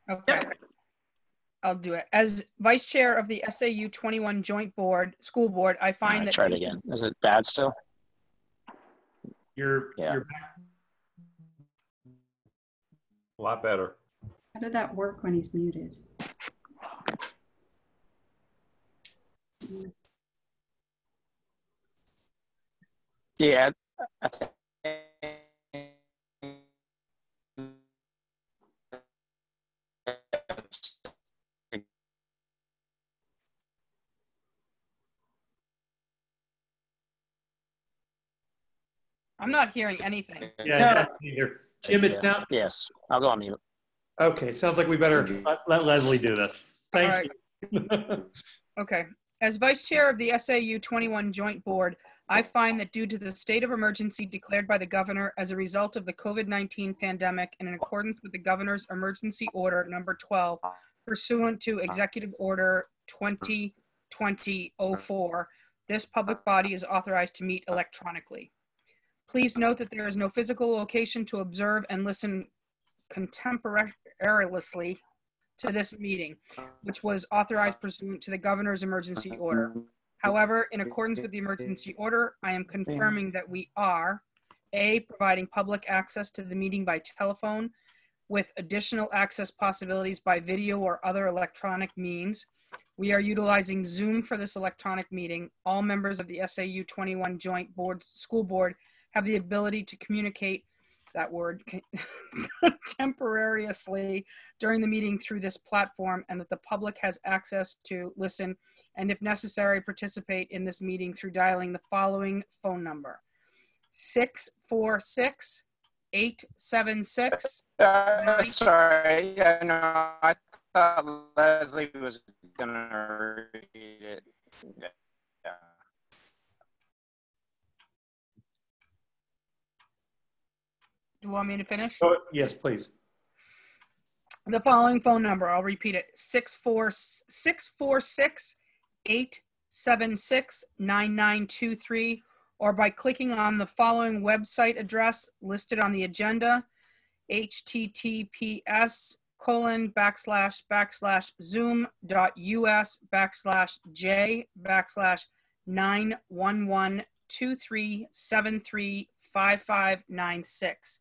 Okay. I'll do it. As vice chair of the SAU 21 Joint Board, School Board, I find that. Try it again. Is it bad still? You're back. A lot better. How did that work when he's muted? Yeah. I'm not hearing anything. Yeah, neither. Jim, it sounds. Yes, I'll go on mute. Okay, it sounds like we better let Leslie do this. Thank you. Okay. As vice chair of the SAU 21 Joint Board, I find that due to the state of emergency declared by the governor as a result of the COVID-19 pandemic and in accordance with the governor's emergency order number 12, pursuant to Executive Order 2020-04, this public body is authorized to meet electronically. Please note that there is no physical location to observe and listen contemporaneously to this meeting, which was authorized pursuant to the governor's emergency order. However, in accordance with the emergency order, I am confirming that we are A, providing public access to the meeting by telephone with additional access possibilities by video or other electronic means. We are utilizing Zoom for this electronic meeting. All members of the SAU 21 Joint Board, School Board have the ability to communicate, that word, contemporaneously during the meeting through this platform, and that the public has access to listen and, if necessary, participate in this meeting through dialing the following phone number: 646-876. Sorry, yeah, no, I thought Leslie was gonna read it. Yeah. Do you want me to finish? Oh, yes, please. The following phone number, I'll repeat it: 646-876-9923, or by clicking on the following website address listed on the agenda: https://zoom.us/j/91123735596.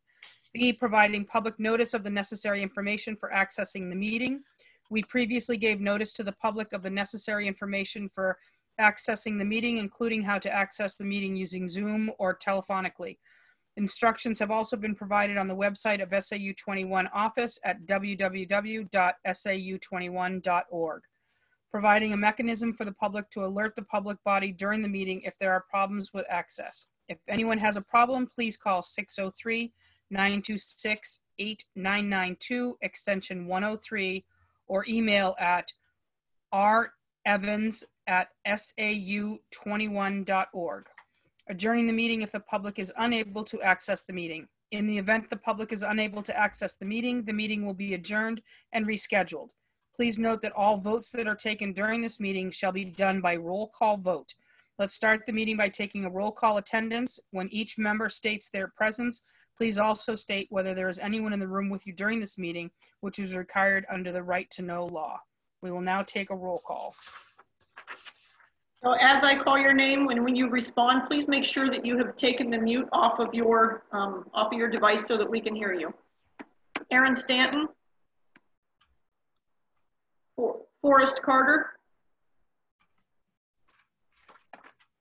B, providing public notice of the necessary information for accessing the meeting. We previously gave notice to the public of the necessary information for accessing the meeting, including how to access the meeting using Zoom or telephonically. Instructions have also been provided on the website of SAU 21 office at www.sau21.org. Providing a mechanism for the public to alert the public body during the meeting if there are problems with access. If anyone has a problem, please call 603-926-8992, extension 103, or email at revans@sau21.org. Adjourning the meeting if the public is unable to access the meeting. In the event the public is unable to access the meeting will be adjourned and rescheduled. Please note that all votes that are taken during this meeting shall be done by roll call vote. Let's start the meeting by taking a roll call attendance. When each member states their presence, please also state whether there is anyone in the room with you during this meeting, which is required under the right to know law. We will now take a roll call. So as I call your name, when you respond, please make sure that you have taken the mute off of your device so that we can hear you. Aaron Stanton. Forrest Carter.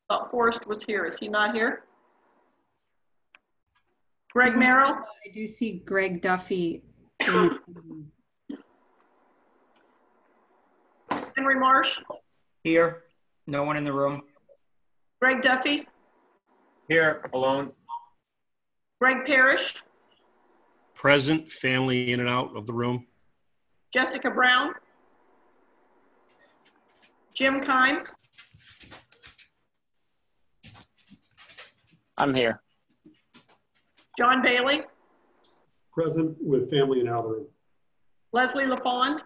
Thought Forrest was here. Is he not here? Greg Merrill. I do see Greg Duffy. Henry Marsh. Here. No one in the room. Greg Duffy. Here, alone. Greg Parrish. Present, family in and out of the room. Jessica Brown. Jim Kime. I'm here. John Bailey. Present with family in out of the room. Leslie LaFond.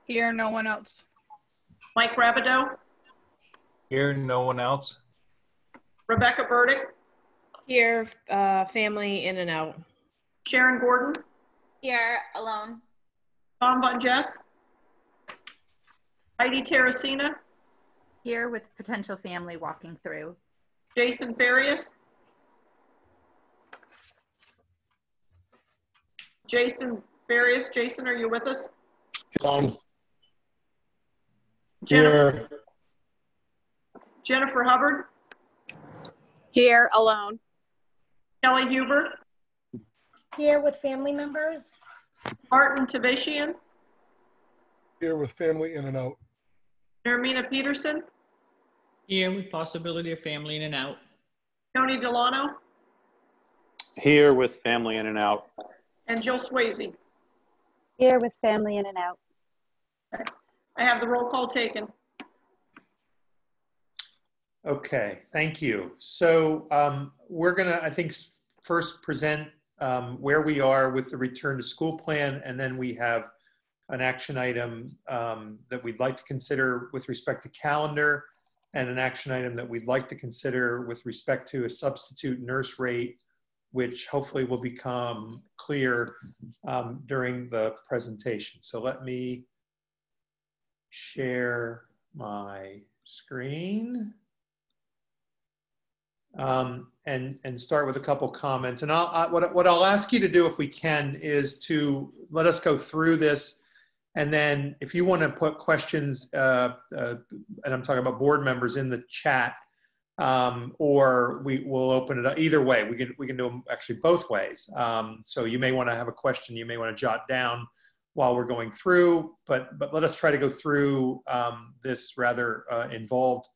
Here, no one else. Mike Rabideau. Here, no one else. Rebecca Burdick. Here, family in and out. Sharon Gordon. Here, alone. Tom Von Jess, Heidi Terracina, Here with potential family walking through. Jason Farias, Jason, are you with us? Here. Jennifer Hubbard, Here alone. Kelly Huber, Here with family members. Martin Tavashian, Here with family in and out. Nermina Peterson, Here with possibility of family in and out. Tony Delano, Here with family in and out. and Jill Swayze. Here with family in and out. I have the roll call taken. Okay, thank you. So we're gonna, I think, first present where we are with the return to school plan, and then we have an action item that we'd like to consider with respect to calendar, and an action item that we'd like to consider with respect to a substitute nurse rate, which hopefully will become clear during the presentation. So let me share my screen. And start with a couple comments. And what I'll ask you to do, if we can, is to let us go through this. And then if you want to put questions, and I'm talking about board members, in the chat, or we will open it up. Either way, we can do them actually both ways. So you may want to have a question you may want to jot down while we're going through, but let us try to go through this rather involved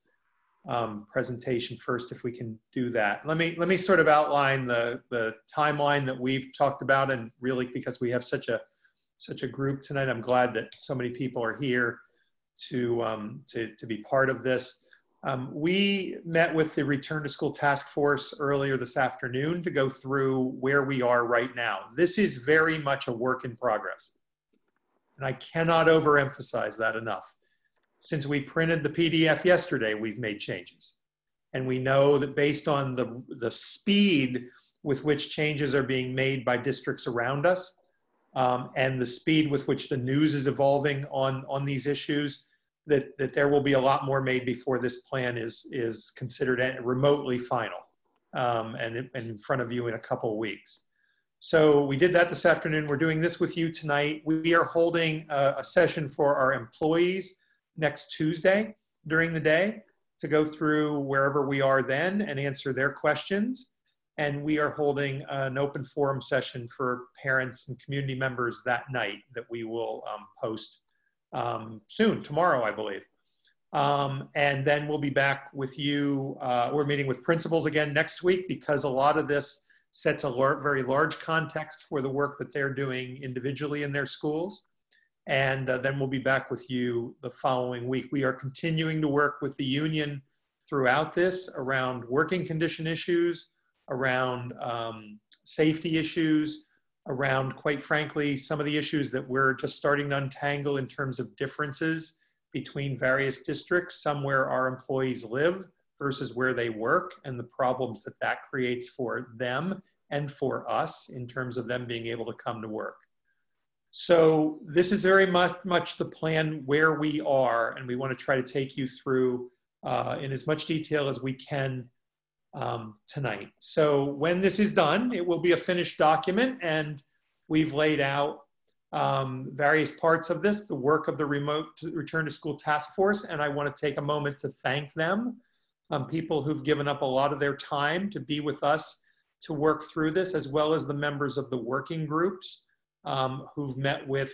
presentation first, if we can do that. Let me sort of outline the timeline that we've talked about, and really, because we have such a group tonight, I'm glad that so many people are here to be part of this. We met with the Return to School Task Force earlier this afternoon to go through where we are right now. This is very much a work in progress, and I cannot overemphasize that enough. Since we printed the PDF yesterday, we've made changes. And we know that based on the speed with which changes are being made by districts around us, and the speed with which the news is evolving on these issues, that there will be a lot more made before this plan is considered remotely final, and in front of you in a couple of weeks. So we did that this afternoon. We're doing this with you tonight. We are holding a session for our employees next Tuesday during the day to go through wherever we are then and answer their questions. And we are holding an open forum session for parents and community members that night that we will post soon, tomorrow, I believe. And then we'll be back with you. We're meeting with principals again next week, because a lot of this sets a very large context for the work that they're doing individually in their schools. And then we'll be back with you the following week. We are continuing to work with the union throughout this around working condition issues, around safety issues, around, quite frankly, some of the issues that we're just starting to untangle in terms of differences between various districts, some where our employees live versus where they work, and the problems that that creates for them and for us in terms of them being able to come to work. So this is very much the plan where we are, and we want to try to take you through in as much detail as we can tonight. So when this is done, it will be a finished document, and we've laid out various parts of this, the work of the Remote Return to School Task Force, and I want to take a moment to thank them, people who've given up a lot of their time to be with us to work through this, as well as the members of the working groups who've met with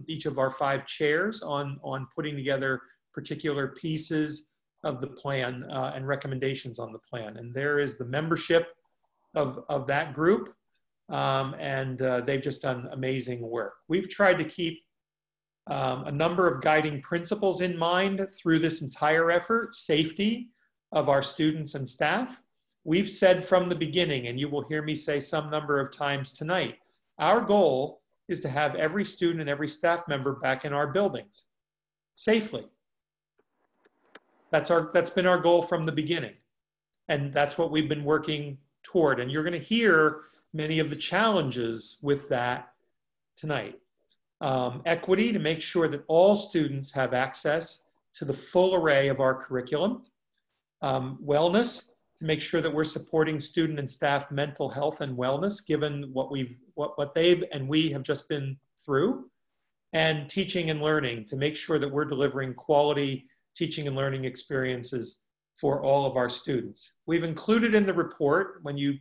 each of our 5 chairs on putting together particular pieces of the plan and recommendations on the plan. And there is the membership of that group, and they've just done amazing work. We've tried to keep a number of guiding principles in mind through this entire effort: safety of our students and staff. We've said from the beginning, and you will hear me say some number of times tonight, our goal is to have every student and every staff member back in our buildings safely. That's been our goal from the beginning. And that's what we've been working toward. And you're going to hear many of the challenges with that tonight. equity, to make sure that all students have access to the full array of our curriculum, wellness, to make sure that we're supporting student and staff mental health and wellness, given what they've and we have just been through, and teaching and learning, to make sure that we're delivering quality teaching and learning experiences for all of our students. We've included in the report, when you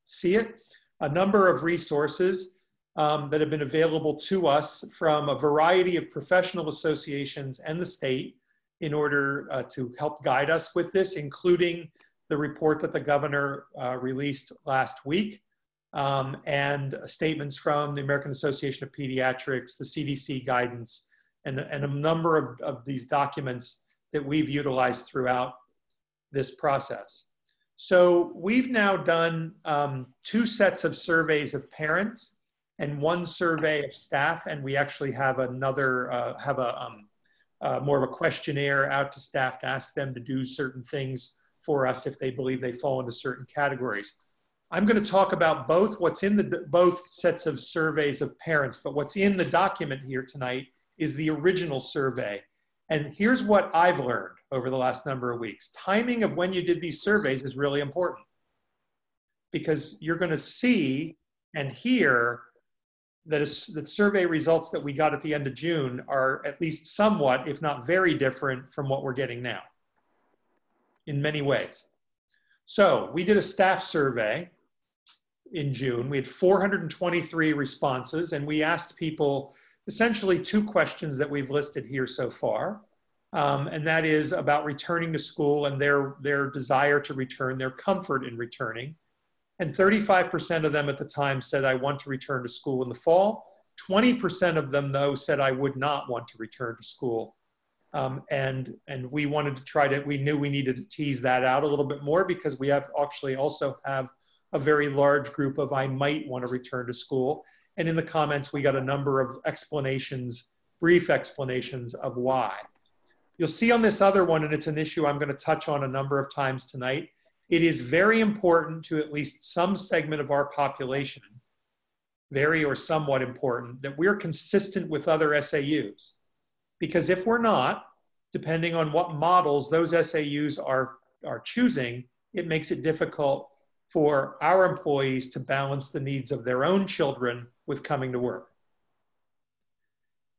see it, a number of resources that have been available to us from a variety of professional associations and the state in order to help guide us with this, including the report that the governor released last week, and statements from the American Association of Pediatrics, the CDC guidance, and a number of these documents that we've utilized throughout this process. So we've now done 2 sets of surveys of parents and 1 survey of staff, and we actually have another, more of a questionnaire out to staff to ask them to do certain things for us if they believe they fall into certain categories. I'm going to talk about both what's in both sets of surveys of parents, but what's in the document here tonight is the original survey. And here's what I've learned over the last number of weeks. Timing of when you did these surveys is really important, because you're going to see and hear that the survey results that we got at the end of June are at least somewhat, if not very different from what we're getting now in many ways. So we did a staff survey in June. We had 423 responses, and we asked people essentially 2 questions that we've listed here so far. And that is about returning to school and their desire to return, their comfort in returning. And 35% of them at the time said, I want to return to school in the fall. 20% of them, though, said, I would not want to return to school. And we wanted to we knew we needed to tease that out a little bit more, because we also have a very large group of I might want to return to school. And in the comments, we got a number of explanations, brief explanations of why. You'll see on this other one, and it's an issue I'm going to touch on a number of times tonight, it is very important to at least some segment of our population, very or somewhat important, that we're consistent with other SAUs. Because if we're not, depending on what models those SAUs are choosing, it makes it difficult for our employees to balance the needs of their own children with coming to work.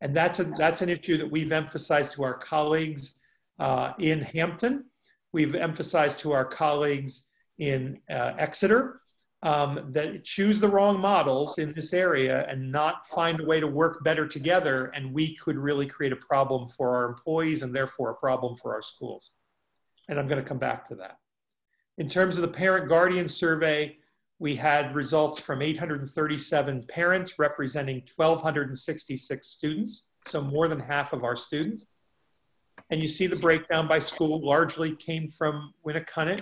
And that's an issue that we've emphasized to our colleagues in Hampton. We've emphasized to our colleagues in Exeter that choose the wrong models in this area and not find a way to work better together, and we could really create a problem for our employees and therefore a problem for our schools. And I'm going to come back to that. In terms of the parent guardian survey, we had results from 837 parents representing 1,266 students, so more than half of our students. And you see the breakdown by school largely came from Winnicott,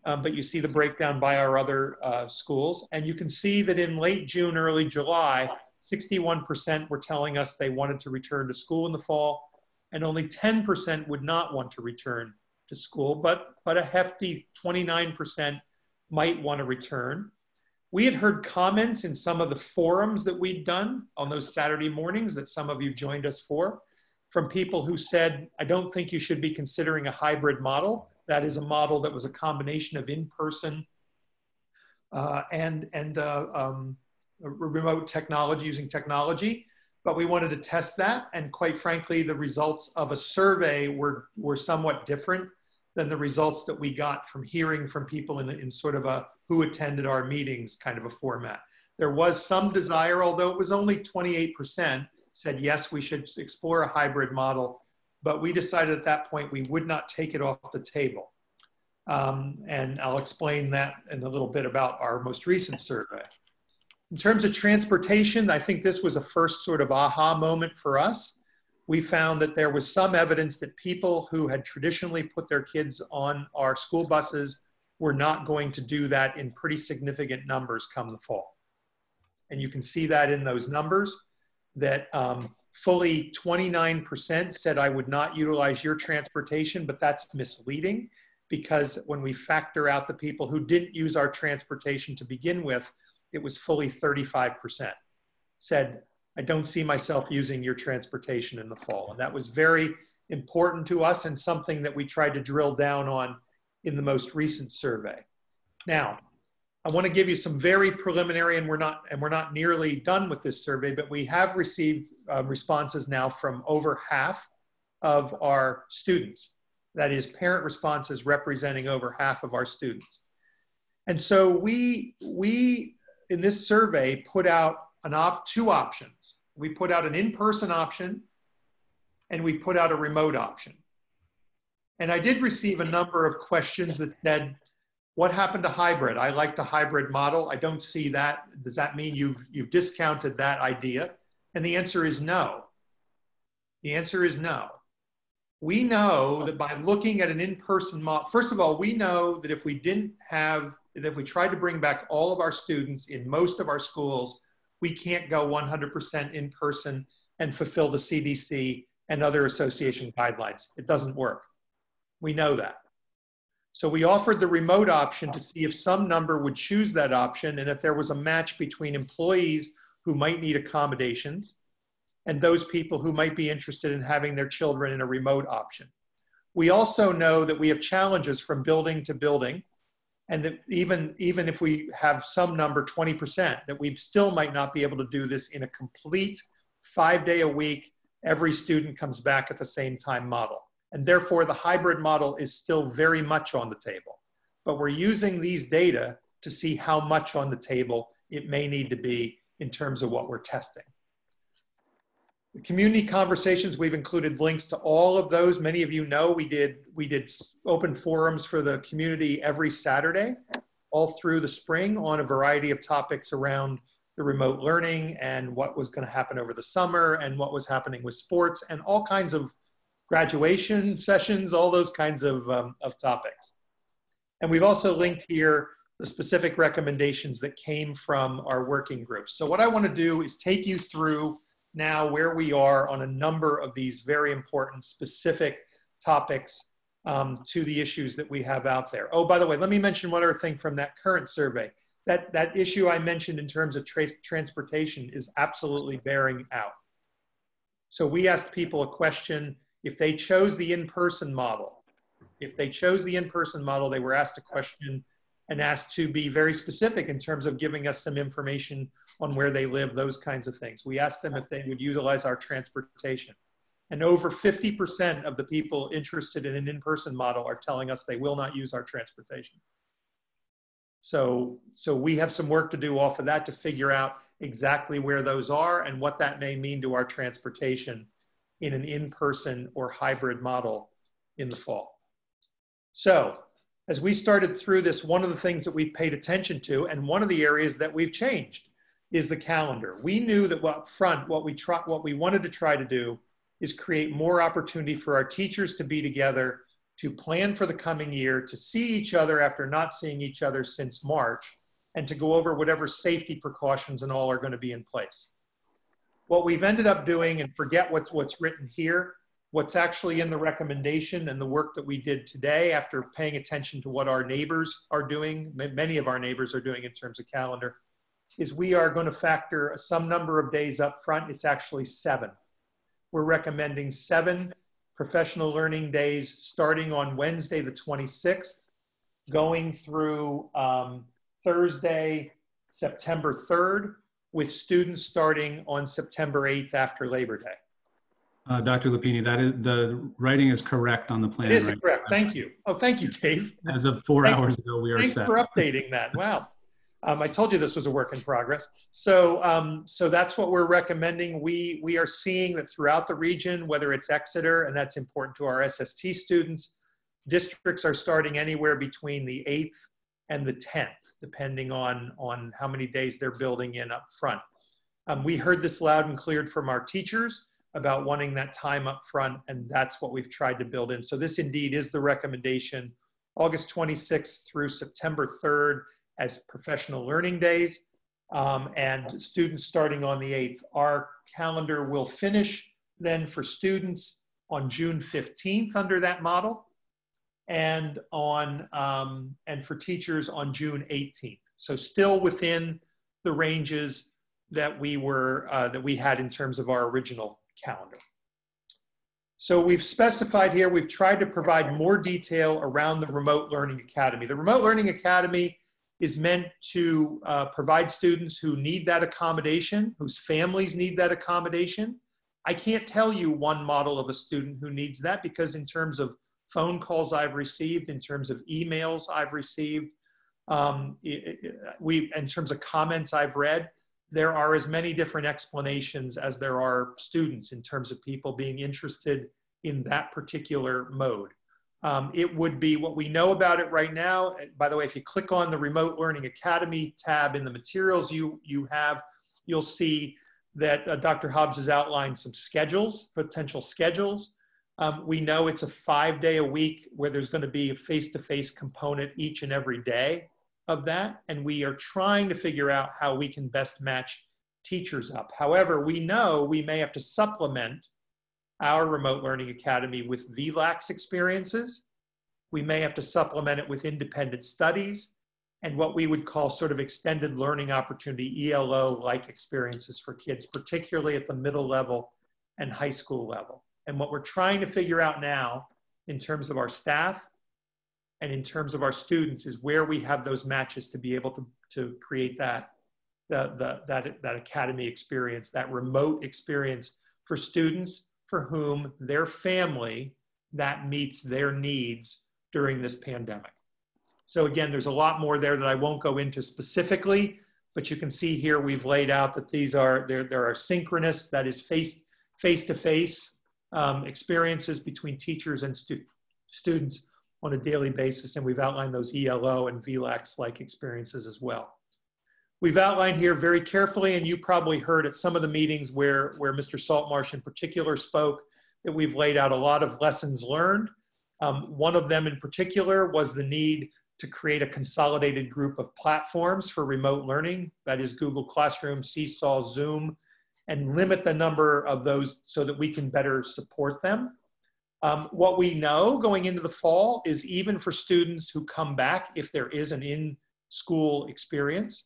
but you see the breakdown by our other schools. And you can see that in late June, early July, 61% were telling us they wanted to return to school in the fall, and only 10% would not want to return to school, but a hefty 29% might want to return. We had heard comments in some of the forums that we'd done on those Saturday mornings that some of you joined us for, from people who said, I don't think you should be considering a hybrid model. That is a model that was a combination of in-person and remote technology, using technology. But we wanted to test that. And quite frankly, the results of a survey were somewhat different than the results that we got from hearing from people in sort of a who attended our meetings kind of a format. There was some desire, although it was only 28%, said, yes, we should explore a hybrid model. But we decided at that point we would not take it off the table. And I'll explain that in a little bit about our most recent survey. In terms of transportation, I think this was a first sort of aha moment for us. We found that there was some evidence that people who had traditionally put their kids on our school buses were not going to do that in pretty significant numbers come the fall. And you can see that in those numbers, that fully 29% said, I would not utilize your transportation, but that's misleading, because when we factor out the people who didn't use our transportation to begin with, it was fully 35% said, I don't see myself using your transportation in the fall. And that was very important to us and something that we tried to drill down on in the most recent survey. Now, I want to give you some very preliminary, and we're not nearly done with this survey, but we have received responses now from over half of our students. That is, parent responses representing over half of our students. And so we in this survey put out two options. We put out an in-person option and we put out a remote option. And I did receive a number of questions that said, what happened to hybrid? I liked a hybrid model. I don't see that. Does that mean you've discounted that idea? And the answer is no. The answer is no. We know that by looking at an in-person model, first of all, we know that if we tried to bring back all of our students in most of our schools, we can't go 100% in person and fulfill the CDC and other association guidelines. It doesn't work. We know that. So we offered the remote option to see if some number would choose that option and if there was a match between employees who might need accommodations and those people who might be interested in having their children in a remote option. We also know that we have challenges from building to building, and that even if we have some number, 20%, that we still might not be able to do this in a complete 5-day-a-week, every student comes back at the same time model. And therefore, the hybrid model is still very much on the table. But we're using these data to see how much on the table it may need to be in terms of what we're testing. The community conversations, we've included links to all of those. Many of you know we did open forums for the community every Saturday, all through the spring, on a variety of topics around the remote learning and what was going to happen over the summer and what was happening with sports and all kinds of graduation sessions, all those kinds of topics. And we've also linked here the specific recommendations that came from our working groups. So what I want to do is take you through now where we are on a number of these very important specific topics to the issues that we have out there. Oh, by the way, let me mention one other thing from that current survey. That issue I mentioned in terms of transportation is absolutely bearing out. So we asked people a question, if they chose the in-person model. If they chose the in-person model, they were asked a question and asked to be very specific in terms of giving us some information on where they live, those kinds of things. We asked them if they would utilize our transportation. And over 50% of the people interested in an in-person model are telling us they will not use our transportation. So we have some work to do off of that to figure out exactly where those are and what that may mean to our transportation in an in-person or hybrid model in the fall. So as we started through this, one of the things that we paid attention to, and one of the areas that we've changed, is the calendar. We knew that up front, what we wanted to try to do is create more opportunity for our teachers to be together, to plan for the coming year, to see each other after not seeing each other since March, and to go over whatever safety precautions and all are going to be in place. What we've ended up doing, and forget what's written here, what's actually in the recommendation and the work that we did today after paying attention to what our neighbors are doing, many of our neighbors are doing in terms of calendar, is we are going to factor some number of days up front. It's actually 7. We're recommending 7 professional learning days starting on Wednesday the 26th, going through Thursday, September 3rd, with students starting on September 8th after Labor Day. Dr. Lapini, that is, the writing is correct on the plan. It is correct. Thank you. Oh, thank you, Dave. As of 4 hours ago, we are set. Thanks for updating that. Wow. I told you this was a work in progress. So, so that's what we're recommending. We are seeing that throughout the region, whether it's Exeter, and that's important to our SST students, districts are starting anywhere between the 8th and the 10th, depending on how many days they're building in up front. We heard this loud and clear from our teachers about wanting that time up front, and that's what we've tried to build in. So this indeed is the recommendation, August 26th through September 3rd as professional learning days, and students starting on the 8th. Our calendar will finish then for students on June 15th under that model, and for teachers on June 18th. So still within the ranges that we had in terms of our original calendar. So we've specified here, we've tried to provide more detail around the Remote Learning Academy. The Remote Learning Academy is meant to provide students who need that accommodation, whose families need that accommodation. I can't tell you one model of a student who needs that, because in terms of phone calls I've received, in terms of emails I've received, in terms of comments I've read, there are as many different explanations as there are students in terms of people being interested in that particular mode. It would be what we know about it right now. By the way, if you click on the Remote Learning Academy tab in the materials you'll see that Dr. Hobbs has outlined some schedules, potential schedules. We know it's a 5-day-a-week where there's going to be a face-to-face component each and every day of that. And we are trying to figure out how we can best match teachers up. However, we know we may have to supplement our Remote Learning Academy with VLAX experiences. We may have to supplement it with independent studies and what we would call sort of extended learning opportunity, ELO-like experiences for kids, particularly at the middle level and high school level. And what we're trying to figure out now in terms of our staff and in terms of our students is where we have those matches to be able to create that academy experience, that remote experience for students for whom their family, that meets their needs during this pandemic. So again, there's a lot more there that I won't go into specifically, but you can see here we've laid out that there are synchronous, that is face-to-face experiences between teachers and students on a daily basis, and we've outlined those ELO and VLAX-like experiences as well. We've outlined here very carefully, and you probably heard at some of the meetings where Mr. Saltmarsh in particular spoke, that we've laid out a lot of lessons learned. One of them in particular was the need to create a consolidated group of platforms for remote learning, that is Google Classroom, Seesaw, Zoom, and limit the number of those so that we can better support them. What we know going into the fall is even for students who come back, if there is an in-school experience,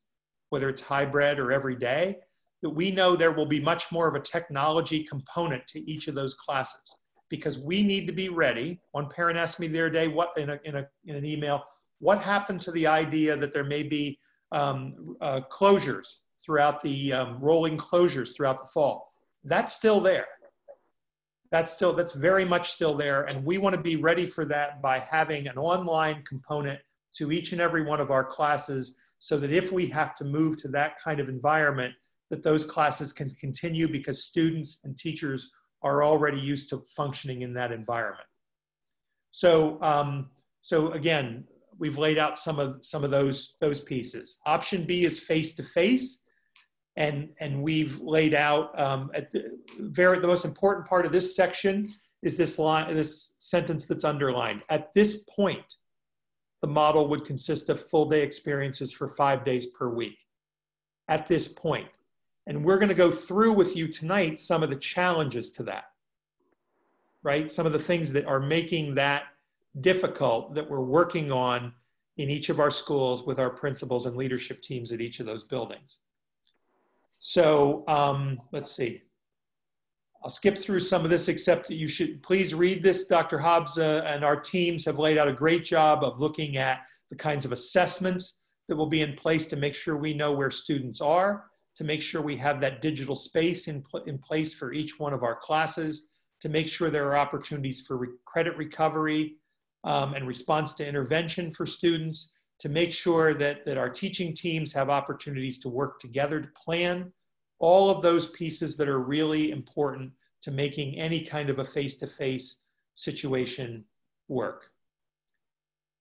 whether it's hybrid or every day, that we know there will be much more of a technology component to each of those classes, because we need to be ready. One parent asked me the other day, in an email, what happened to the idea that there may be closures throughout the rolling closures throughout the fall? That's still there. That's very much still there, and we want to be ready for that by having an online component to each and every one of our classes, so that if we have to move to that kind of environment, that those classes can continue because students and teachers are already used to functioning in that environment. So, so again, we've laid out some of those pieces. Option B is face-to-face. And we've laid out the most important part of this section is this sentence that's underlined. At this point, the model would consist of full-day experiences for 5 days per week. At this point. And we're going to go through with you tonight some of the challenges to that, right? Some of the things that are making that difficult that we're working on in each of our schools with our principals and leadership teams at each of those buildings. So let's see. I'll skip through some of this, except that you should please read this. Dr. Hobbs and our teams have laid out a great job of looking at the kinds of assessments that will be in place to make sure we know where students are, to make sure we have that digital space in place for each one of our classes, to make sure there are opportunities for credit recovery and response to intervention for students, to make sure that our teaching teams have opportunities to work together to plan all of those pieces that are really important to making any kind of a face-to-face situation work.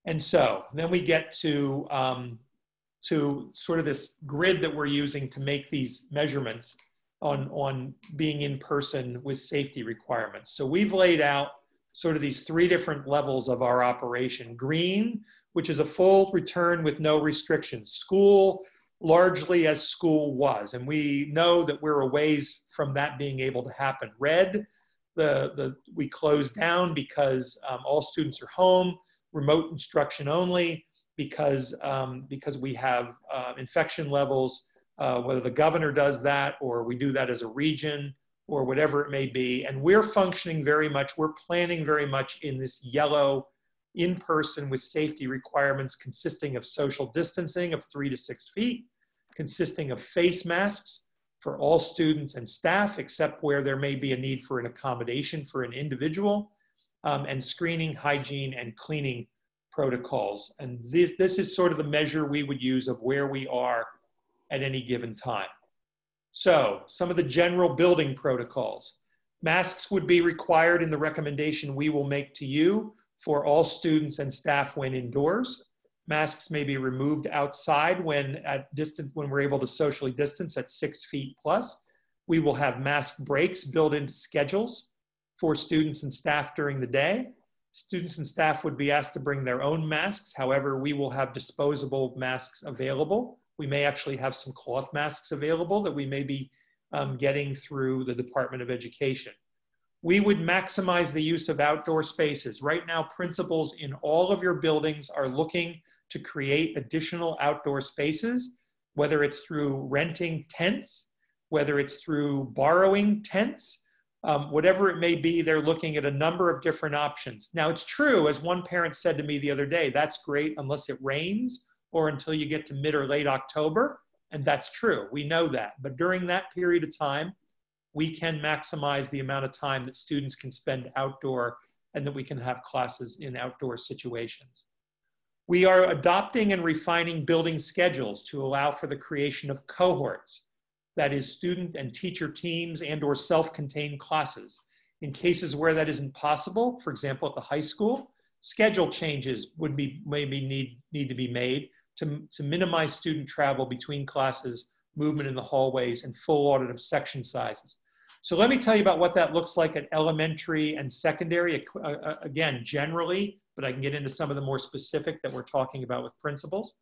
And so then we get to sort of this grid that we're using to make these measurements on being in person with safety requirements. So we've laid out sort of these 3 different levels of our operation. Green, which is a full return with no restrictions. School, largely as school was. And we know that we're a ways from that being able to happen. Red, we closed down because all students are home, remote instruction only, because we have infection levels whether the governor does that or we do that as a region or whatever it may be. And we're functioning very much, we're planning very much in this yellow in person with safety requirements consisting of social distancing of 3 to 6 feet, consisting of face masks for all students and staff, except where there may be a need for an accommodation for an individual, and screening, hygiene, and cleaning protocols. And this is sort of the measure we would use of where we are at any given time. So some of the general building protocols. Masks would be required in the recommendation we will make to you for all students and staff when indoors. Masks may be removed outside when we're able to socially distance at 6 feet plus. We will have mask breaks built into schedules for students and staff during the day. Students and staff would be asked to bring their own masks. However, we will have disposable masks available. We may actually have some cloth masks available that we may be getting through the Department of Education. We would maximize the use of outdoor spaces. Right now, principals in all of your buildings are looking to create additional outdoor spaces, whether it's through renting tents, whether it's through borrowing tents, whatever it may be, they're looking at a number of different options. Now, it's true, as one parent said to me the other day, that's great unless it rains or until you get to mid or late October, and that's true. We know that. But during that period of time, we can maximize the amount of time that students can spend outdoor and that we can have classes in outdoor situations. We are adopting and refining building schedules to allow for the creation of cohorts, that is student and teacher teams and or self-contained classes. In cases where that isn't possible, for example, at the high school, schedule changes would be maybe need to be made to minimize student travel between classes, movement in the hallways, and full audit of section sizes. So let me tell you about what that looks like at elementary and secondary, again, generally, but I can get into some of the more specific that we're talking about with principals.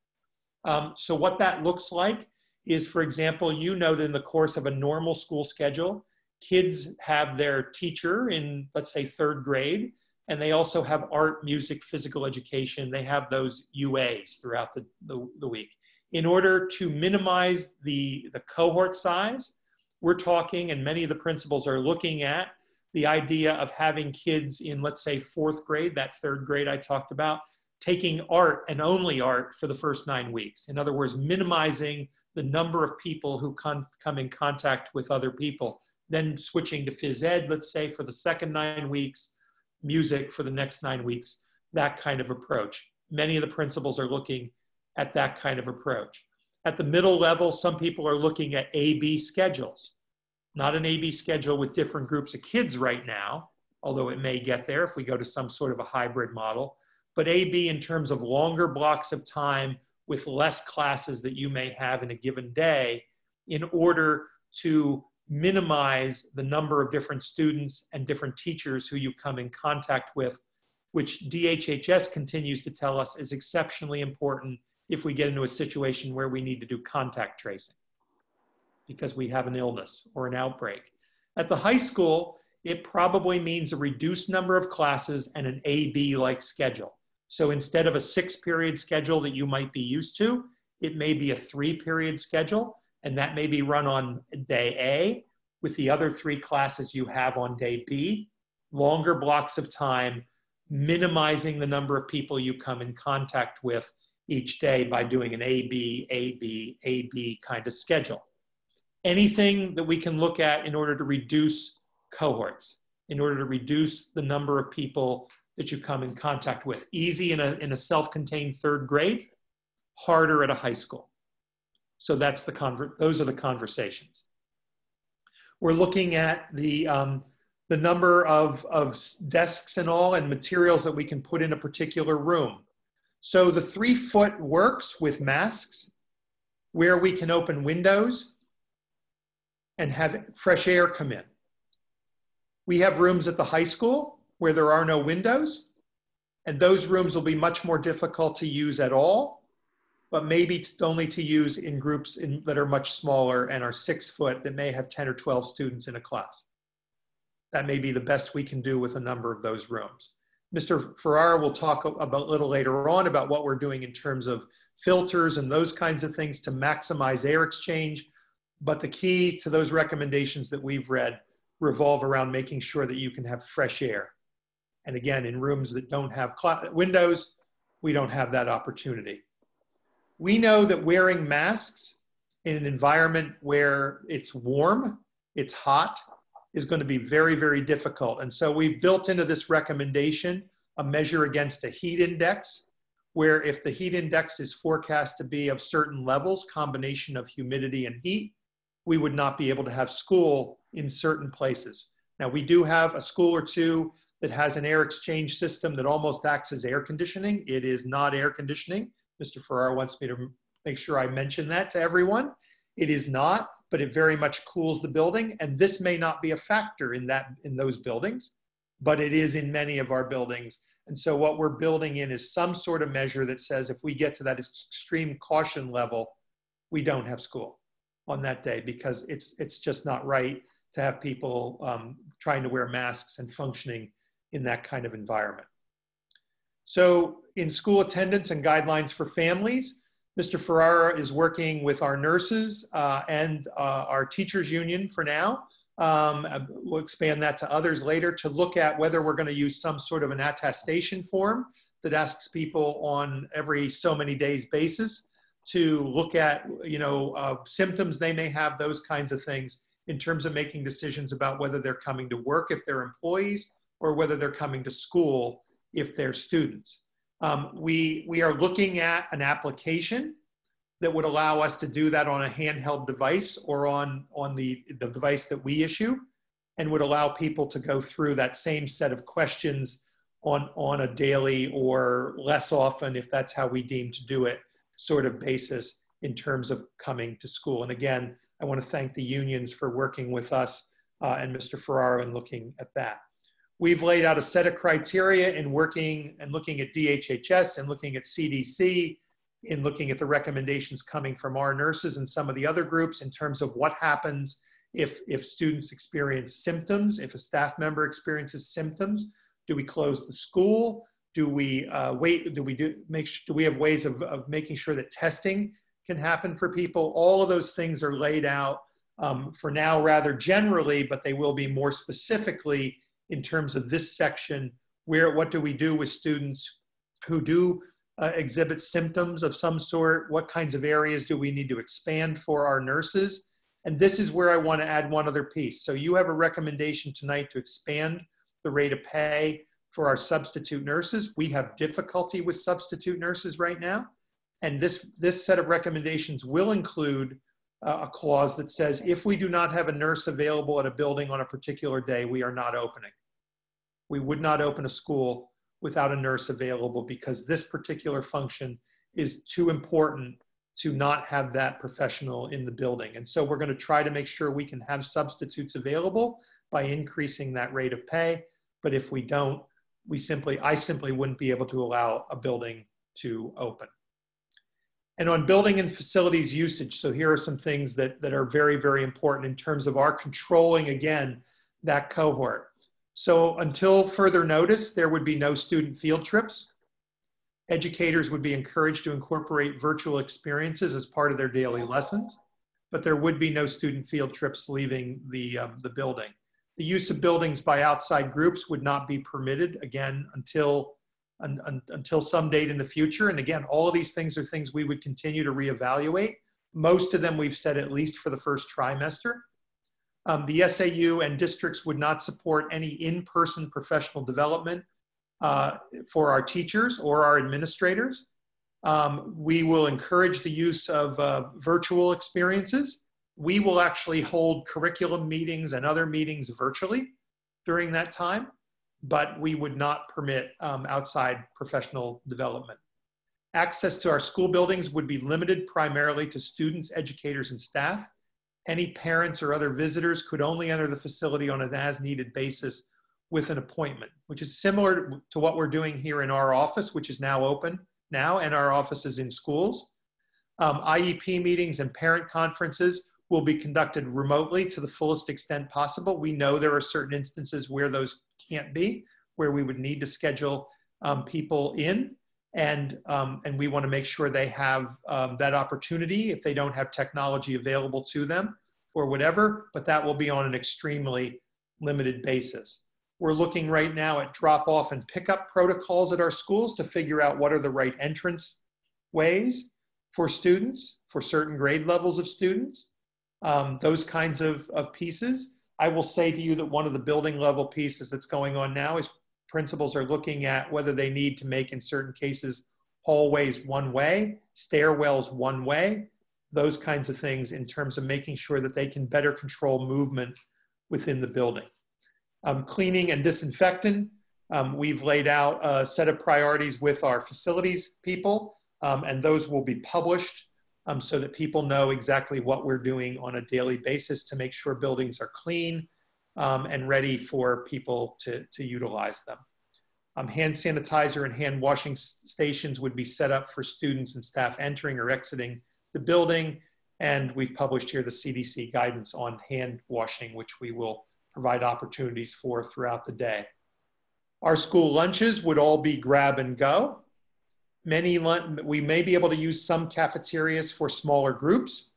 So what that looks like is, for example, you know that in the course of a normal school schedule, kids have their teacher in, let's say, 3rd grade, and they also have art, music, physical education. They have those UAs throughout the week. In order to minimize the cohort size, we're talking, and many of the principals are looking at, the idea of having kids in, let's say, 4th grade, that 3rd grade I talked about, taking art and only art for the first 9 weeks. In other words, minimizing the number of people who come in contact with other people, then switching to phys ed, let's say, for the second 9 weeks, music for the next 9 weeks, that kind of approach. Many of the principals are looking at that kind of approach. At the middle level, some people are looking at A-B schedules. Not an A-B schedule with different groups of kids right now, although it may get there if we go to some sort of a hybrid model, but A-B in terms of longer blocks of time with less classes that you may have in a given day in order to minimize the number of different students and different teachers who you come in contact with, which DHHS continues to tell us is exceptionally important if we get into a situation where we need to do contact tracing because we have an illness or an outbreak. At the high school, it probably means a reduced number of classes and an A-B-like schedule. So instead of a 6-period schedule that you might be used to, it may be a 3-period schedule, and that may be run on day A with the other 3 classes you have on day B, longer blocks of time, minimizing the number of people you come in contact with each day by doing an A-B, A-B, A-B kind of schedule. Anything that we can look at in order to reduce cohorts, in order to reduce the number of people that you come in contact with. Easy in a self-contained 3rd grade, harder at a high school. So that's those are the conversations. We're looking at the number of desks and all and materials that we can put in a particular room. So the 3-foot works with masks where we can open windows and have fresh air come in. We have rooms at the high school where there are no windows, and those rooms will be much more difficult to use at all, but maybe only to use in groups that are much smaller and are 6 foot that may have 10 or 12 students in a class. That may be the best we can do with a number of those rooms. Mr. Ferrara will talk about a little later on about what we're doing in terms of filters and those kinds of things to maximize air exchange. But the key to those recommendations that we've read revolve around making sure that you can have fresh air. And again, in rooms that don't have windows, we don't have that opportunity. We know that wearing masks in an environment where it's warm, it's hot, is going to be very, very difficult. And so we've built into this recommendation a measure against a heat index, where if the heat index is forecast to be of certain levels, combination of humidity and heat, we would not be able to have school in certain places. Now, we do have a school or two that has an air exchange system that almost acts as air conditioning. It is not air conditioning. Mr. Ferrara wants me to make sure I mention that to everyone. It is not, but it very much cools the building. And this may not be a factor in those buildings, but it is in many of our buildings. And so what we're building in is some sort of measure that says if we get to that extreme caution level, we don't have school on that day, because it's just not right to have people trying to wear masks and functioning in that kind of environment. So in school attendance and guidelines for families, Mr. Ferrara is working with our nurses and our teachers union for now. We'll expand that to others later to look at whether we're going to use some sort of an attestation form that asks people on every so many days basis to look at, symptoms they may have, those kinds of things, in terms of making decisions about whether they're coming to work if they're employees or whether they're coming to school if they're students. We are looking at an application that would allow us to do that on a handheld device or on the device that we issue, and would allow people to go through that same set of questions on a daily or less often, if that's how we deem to do it, sort of basis in terms of coming to school. And again, I want to thank the unions for working with us and Mr. Ferrara and looking at that. We've laid out a set of criteria in working and looking at DHHS and looking at CDC, in looking at the recommendations coming from our nurses and some of the other groups in terms of what happens if students experience symptoms, if a staff member experiences symptoms. Do we close the school? Do we wait? Do we have ways of making sure that testing can happen for people? All of those things are laid out for now rather generally, but they will be more specifically in terms of this section, what do we do with students who do exhibit symptoms of some sort? What kinds of areas do we need to expand for our nurses? And this is where I want to add one other piece. So you have a recommendation tonight to expand the rate of pay for our substitute nurses. We have difficulty with substitute nurses right now. And this set of recommendations will include a clause that says if we do not have a nurse available at a building on a particular day, we are not opening. We would not open a school without a nurse available because this particular function is too important to not have that professional in the building. And so we're going to try to make sure we can have substitutes available by increasing that rate of pay. But if we don't, I simply wouldn't be able to allow a building to open. And on building and facilities usage, so here are some things that are very, very important in terms of our controlling, again, that cohort. So until further notice, there would be no student field trips. Educators would be encouraged to incorporate virtual experiences as part of their daily lessons, but there would be no student field trips leaving the building. The use of buildings by outside groups would not be permitted, again, until some date in the future. And again, all of these things are things we would continue to reevaluate. Most of them we've said at least for the first trimester. The SAU and districts would not support any in-person professional development for our teachers or our administrators. We will encourage the use of virtual experiences. We will actually hold curriculum meetings and other meetings virtually during that time, but we would not permit outside professional development. Access to our school buildings would be limited primarily to students, educators, and staff. Any parents or other visitors could only enter the facility on an as-needed basis with an appointment, which is similar to what we're doing here in our office, which is now open now, and our offices in schools. IEP meetings and parent conferences will be conducted remotely to the fullest extent possible. We know there are certain instances where those can't be, where we would need to schedule people in. And we want to make sure they have that opportunity if they don't have technology available to them or whatever, but that will be on an extremely limited basis. We're looking right now at drop-off and pickup protocols at our schools to figure out what are the right entrance ways for students, for certain grade levels of students, those kinds of pieces. I will say to you that one of the building level pieces that's going on now is principals are looking at whether they need to make, in certain cases, hallways one way, stairwells one way, those kinds of things in terms of making sure that they can better control movement within the building. Cleaning and disinfectant, we've laid out a set of priorities with our facilities people, and those will be published so that people know exactly what we're doing on a daily basis to make sure buildings are clean and ready for people to utilize them. Hand sanitizer and hand washing stations would be set up for students and staff entering or exiting the building. And we've published here the CDC guidance on hand washing, which we will provide opportunities for throughout the day. Our school lunches would all be grab and go. We may be able to use some cafeterias for smaller groups.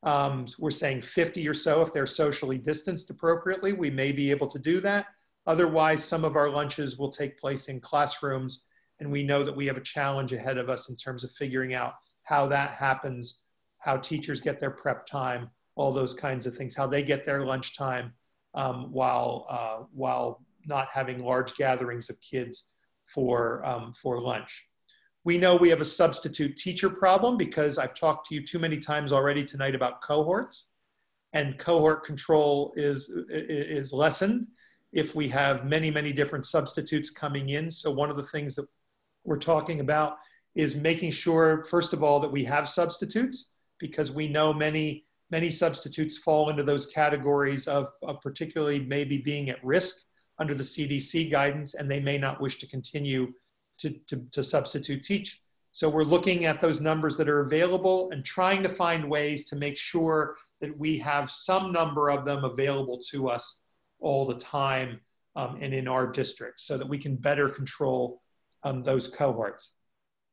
We're saying 50 or so if they're socially distanced appropriately. We may be able to do that. Otherwise, some of our lunches will take place in classrooms, and we know that we have a challenge ahead of us in terms of figuring out how that happens, how teachers get their prep time, all those kinds of things, how they get their lunch time while not having large gatherings of kids for lunch. We know we have a substitute teacher problem because I've talked to you too many times already tonight about cohorts, and cohort control is lessened if we have many, many different substitutes coming in. So one of the things that we're talking about is making sure, first of all, that we have substitutes, because we know many substitutes fall into those categories of particularly maybe being at risk under the CDC guidance, and they may not wish to continue to substitute teach. So we're looking at those numbers that are available and trying to find ways to make sure that we have some number of them available to us all the time and in our district so that we can better control those cohorts.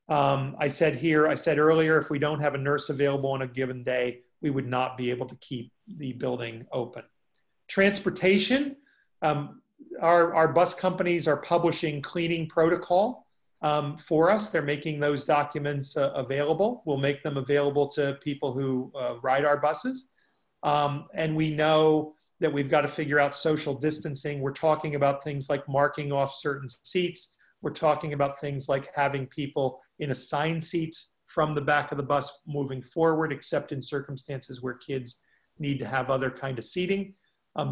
I said earlier, if we don't have a nurse available on a given day, we would not be able to keep the building open. Transportation, our bus companies are publishing cleaning protocol for us. They're making those documents available. We'll make them available to people who ride our buses. And we know that we've got to figure out social distancing. We're talking about things like marking off certain seats. We're talking about things like having people in assigned seats from the back of the bus moving forward, except in circumstances where kids need to have other kind of seating.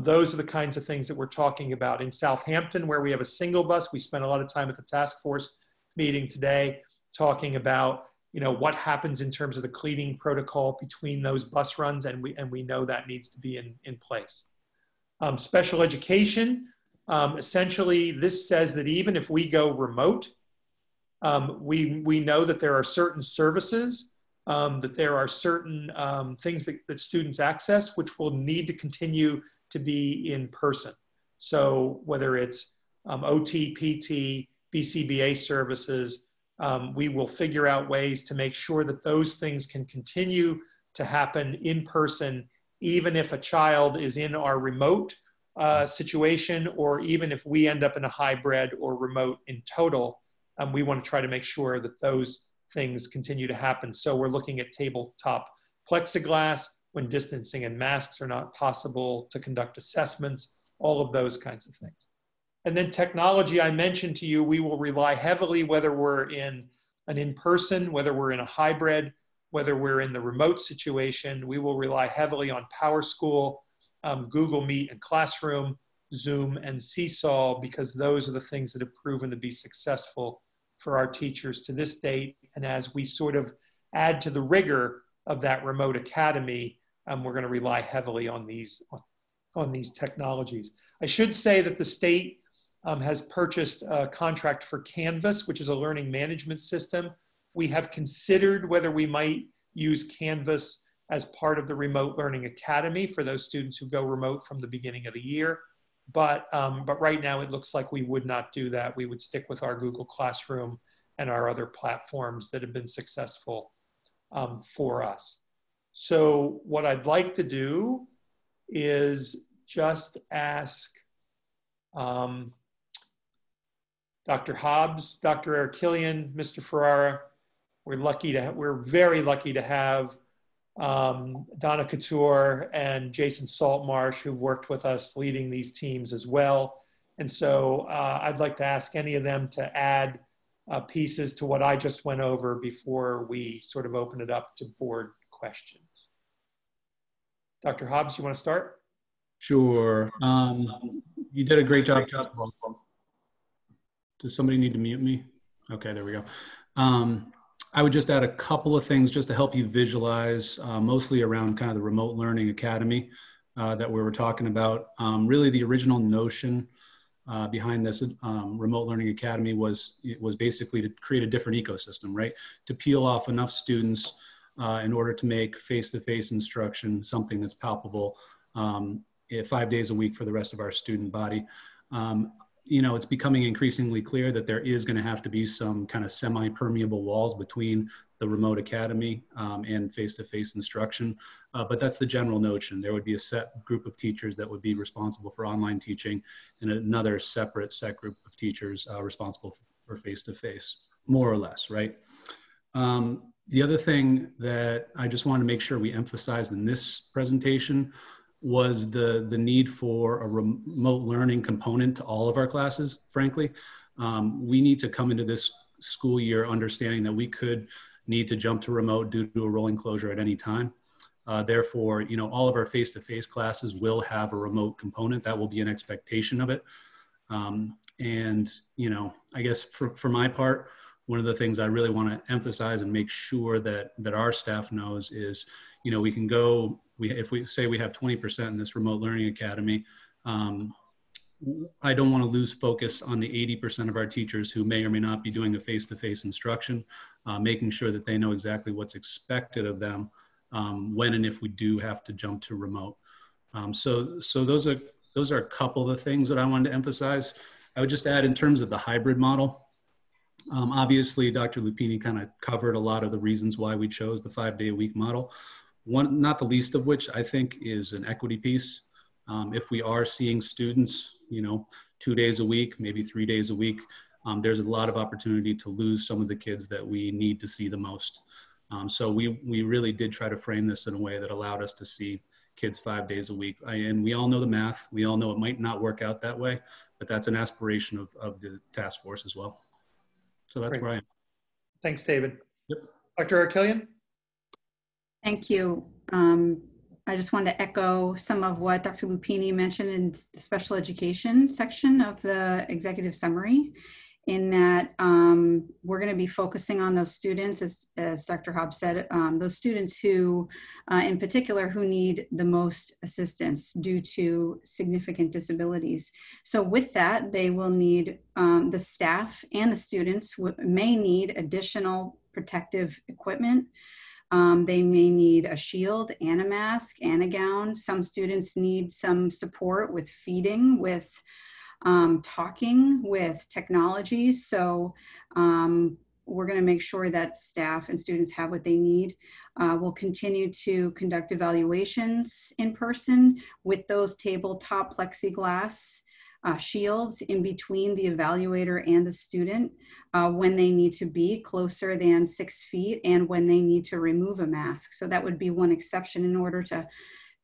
Those are the kinds of things that we're talking about. In Southampton, where we have a single bus, we spent a lot of time at the task force meeting today talking about what happens in terms of the cleaning protocol between those bus runs, and we know that needs to be in place. Special education, essentially this says that even if we go remote, we know that there are certain services, that there are certain things that students access which will need to continue to be in person. So whether it's OT, PT, BCBA services, we will figure out ways to make sure that those things can continue to happen in person, even if a child is in our remote situation, or even if we end up in a hybrid or remote in total. We want to try to make sure that those things continue to happen. So we're looking at tabletop plexiglass when distancing and masks are not possible, to conduct assessments, all of those kinds of things. And then technology, I mentioned to you, we will rely heavily, whether we're in an in-person, whether we're in a hybrid, whether we're in the remote situation, we will rely heavily on PowerSchool, Google Meet and Classroom, Zoom and Seesaw, because those are the things that have proven to be successful for our teachers to this date. And as we sort of add to the rigor of that remote academy, we're going to rely heavily on these technologies. I should say that the state has purchased a contract for Canvas, which is a learning management system. We have considered whether we might use Canvas as part of the Remote Learning Academy for those students who go remote from the beginning of the year. But right now it looks like we would not do that. We would stick with our Google Classroom and our other platforms that have been successful for us. So what I'd like to do is just ask Dr. Hobbs, Dr. Erkilian, Mr. Ferrara. We're very lucky to have Donna Couture and Jason Saltmarsh, who've worked with us leading these teams as well. And so I'd like to ask any of them to add pieces to what I just went over before we sort of open it up to board questions. Dr. Hobbs, you want to start? Sure. You did a great job. Does somebody need to mute me? Okay, there we go. I would just add a couple of things just to help you visualize, mostly around kind of the remote learning academy that we were talking about. Really the original notion behind this remote learning academy was basically to create a different ecosystem, right? To peel off enough students in order to make face-to-face instruction something that's palpable 5 days a week for the rest of our student body. You know, it's becoming increasingly clear that there is going to have to be some kind of semi-permeable walls between the remote academy and face-to-face instruction. But that's the general notion. There would be a set group of teachers that would be responsible for online teaching and another separate set group of teachers responsible for face-to-face, more or less, right? The other thing that I just wanted to make sure we emphasized in this presentation was the need for a remote learning component to all of our classes, frankly. We need to come into this school year understanding that we could need to jump to remote due to a rolling closure at any time. Therefore, you know, all of our face-to-face classes will have a remote component. That will be an expectation of it. And, you know, I guess for my part, one of the things I really want to emphasize and make sure that our staff knows is, you know, we can go, if we say we have 20% in this remote learning academy, I don't want to lose focus on the 80% of our teachers who may or may not be doing a face-to-face instruction, making sure that they know exactly what's expected of them when and if we do have to jump to remote. So those are a couple of the things that I wanted to emphasize. I would just add in terms of the hybrid model. Obviously, Dr. Lupini kind of covered a lot of the reasons why we chose the 5-day-a-week model. One, not the least of which I think is an equity piece. If we are seeing students, you know, 2 days a week, maybe 3 days a week, there's a lot of opportunity to lose some of the kids that we need to see the most. So we really did try to frame this in a way that allowed us to see kids 5 days a week. And we all know the math. We all know it might not work out that way, but that's an aspiration of the task force as well. So that's Great. where I am. Thanks, David. Yep. Dr. Erkilian? Thank you. I just wanted to echo some of what Dr. Lupini mentioned in the special education section of the executive summary, in that we're going to be focusing on those students, as Dr. Hobbs said, those students who, in particular, who need the most assistance due to significant disabilities. So with that, they will need, the staff and the students may need additional protective equipment. They may need a shield and a mask and a gown. Some students need some support with feeding, with talking, with technology. So we're going to make sure that staff and students have what they need. We'll continue to conduct evaluations in person with those tabletop plexiglass shields in between the evaluator and the student when they need to be closer than 6 feet and when they need to remove a mask. So that would be one exception. In order to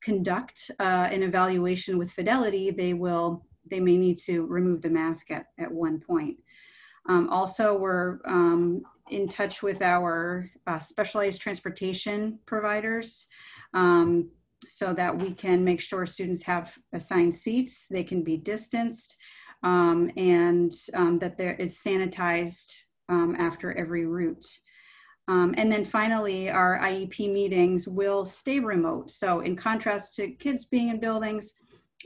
conduct an evaluation with fidelity, they may need to remove the mask at one point. Also, we're in touch with our specialized transportation providers so that we can make sure students have assigned seats, they can be distanced, and that it's sanitized after every route. And then finally, our IEP meetings will stay remote. So in contrast to kids being in buildings,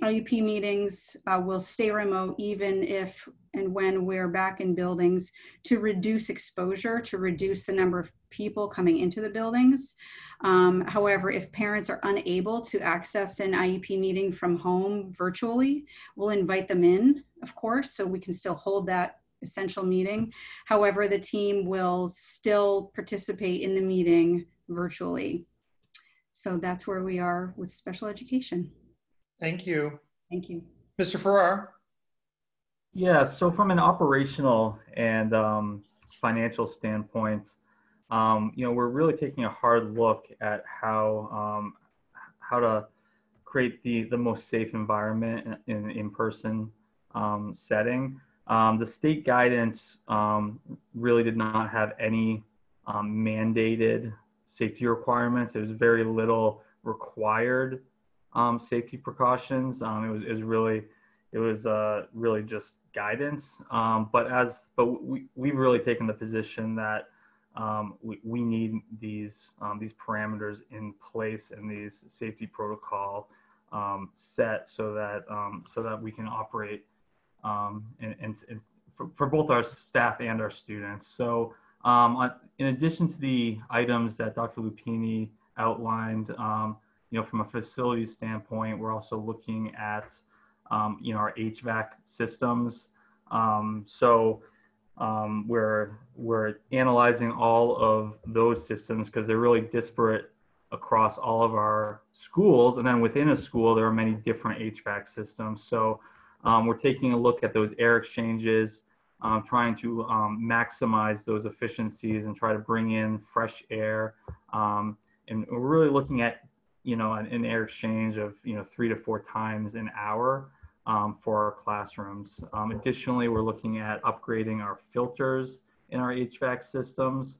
IEP meetings will stay remote even if and when we're back in buildings to reduce exposure, to reduce the number of people coming into the buildings. However, if parents are unable to access an IEP meeting from home virtually, we'll invite them in, of course, so we can still hold that essential meeting. However, the team will still participate in the meeting virtually. So that's where we are with special education. Thank you. Thank you. Mr. Farrar? Yeah, so from an operational and financial standpoint, we're really taking a hard look at how to create the most safe environment in in-person setting. The state guidance really did not have any mandated safety requirements. There was very little required safety precautions. It was really just guidance. But we've really taken the position that we need these parameters in place and these safety protocol set so that we can operate and for both our staff and our students. So in addition to the items that Dr. Lupini outlined, from a facilities standpoint, we're also looking at our HVAC systems. We're analyzing all of those systems because they're really disparate across all of our schools. And then within a school, there are many different HVAC systems. So we're taking a look at those air exchanges, trying to maximize those efficiencies and try to bring in fresh air. And we're really looking at, an air exchange of, 3 to 4 times an hour for our classrooms. Additionally, we're looking at upgrading our filters in our HVAC systems,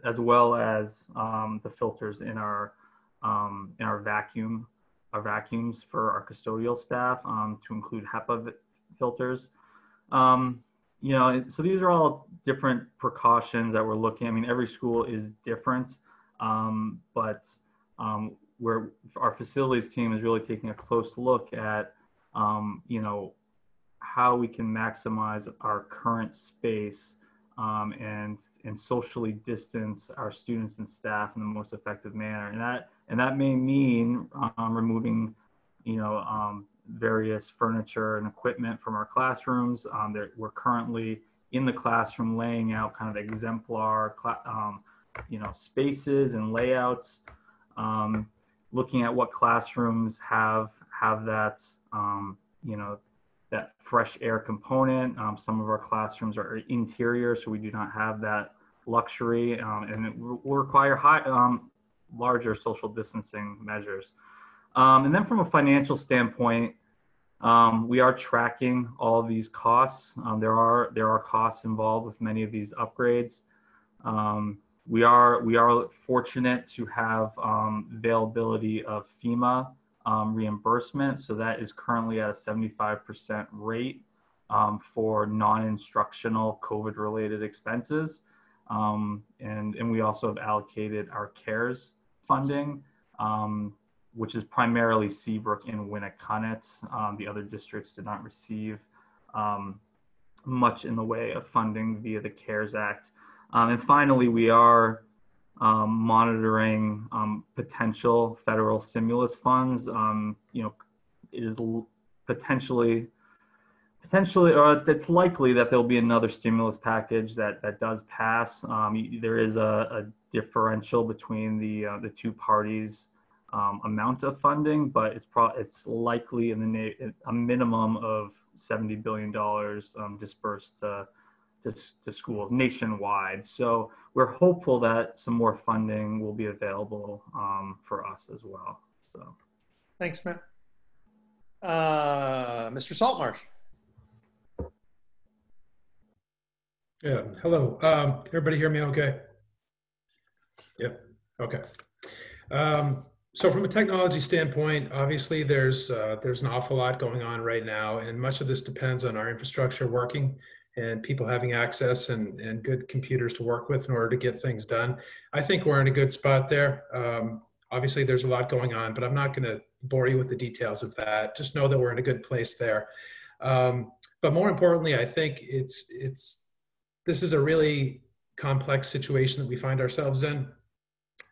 as well as the filters in our vacuums for our custodial staff, to include HEPA filters. So these are all different precautions that we're looking at. I mean, every school is different, but where our facilities team is really taking a close look at, how we can maximize our current space and socially distance our students and staff in the most effective manner. And that may mean removing, various furniture and equipment from our classrooms. We're currently in the classroom laying out kind of exemplar, spaces and layouts, looking at what classrooms have that, that fresh air component. Some of our classrooms are interior, so we do not have that luxury, and it will require larger social distancing measures. And then from a financial standpoint, we are tracking all of these costs. There are costs involved with many of these upgrades. We are fortunate to have availability of FEMA reimbursement. So that is currently at a 75% rate for non-instructional COVID-related expenses. And we also have allocated our CARES funding, which is primarily Seabrook and Winnicott. The other districts did not receive much in the way of funding via the CARES Act. And finally, we are monitoring potential federal stimulus funds. It is potentially, or it's likely that there'll be another stimulus package that does pass. There is a differential between the two parties' amount of funding, but it's likely in a minimum of $70 billion dispersed to schools nationwide. So we're hopeful that some more funding will be available for us as well. So, thanks, Matt. Mr. Saltmarsh. Yeah, hello. Everybody hear me okay? Yep, okay. So from a technology standpoint, obviously there's an awful lot going on right now, and much of this depends on our infrastructure working and people having access and good computers to work with in order to get things done. I think we're in a good spot there. Obviously there's a lot going on, but I'm not gonna bore you with the details of that. Just know that we're in a good place there. But more importantly, I think this is a really complex situation that we find ourselves in,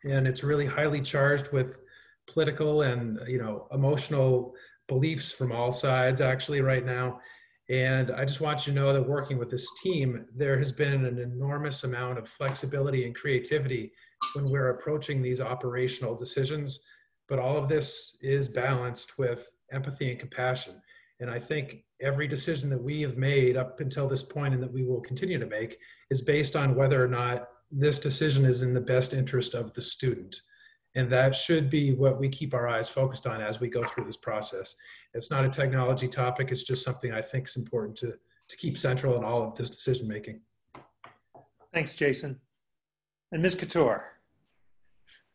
and it's really highly charged with political and emotional beliefs from all sides actually right now. And I just want you to know that working with this team, there has been an enormous amount of flexibility and creativity when we're approaching these operational decisions. But all of this is balanced with empathy and compassion. And I think every decision that we have made up until this point and that we will continue to make is based on whether or not this decision is in the best interest of the student. And that should be what we keep our eyes focused on as we go through this process. It's not a technology topic. It's just something I think is important to keep central in all of this decision making. Thanks, Jason. And Ms. Couture.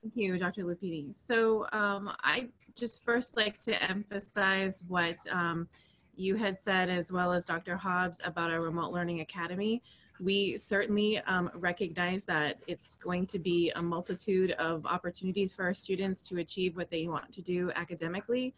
Thank you, Dr. Lupini. So I just first like to emphasize what you had said, as well as Dr. Hobbs, about our Remote Learning Academy. We certainly recognize that it's going to be a multitude of opportunities for our students to achieve what they want to do academically.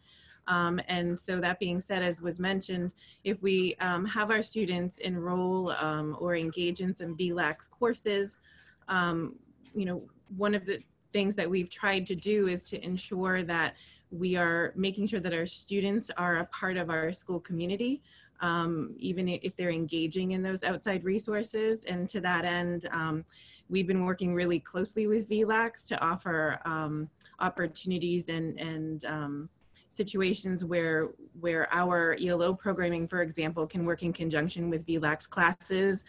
And so that being said, as was mentioned, if we have our students enroll or engage in some VLAX courses, one of the things that we've tried to do is to ensure that we are making sure that our students are a part of our school community, even if they're engaging in those outside resources. And to that end, we've been working really closely with VLAX to offer opportunities and situations where our ELO programming, for example, can work in conjunction with VLAX classes,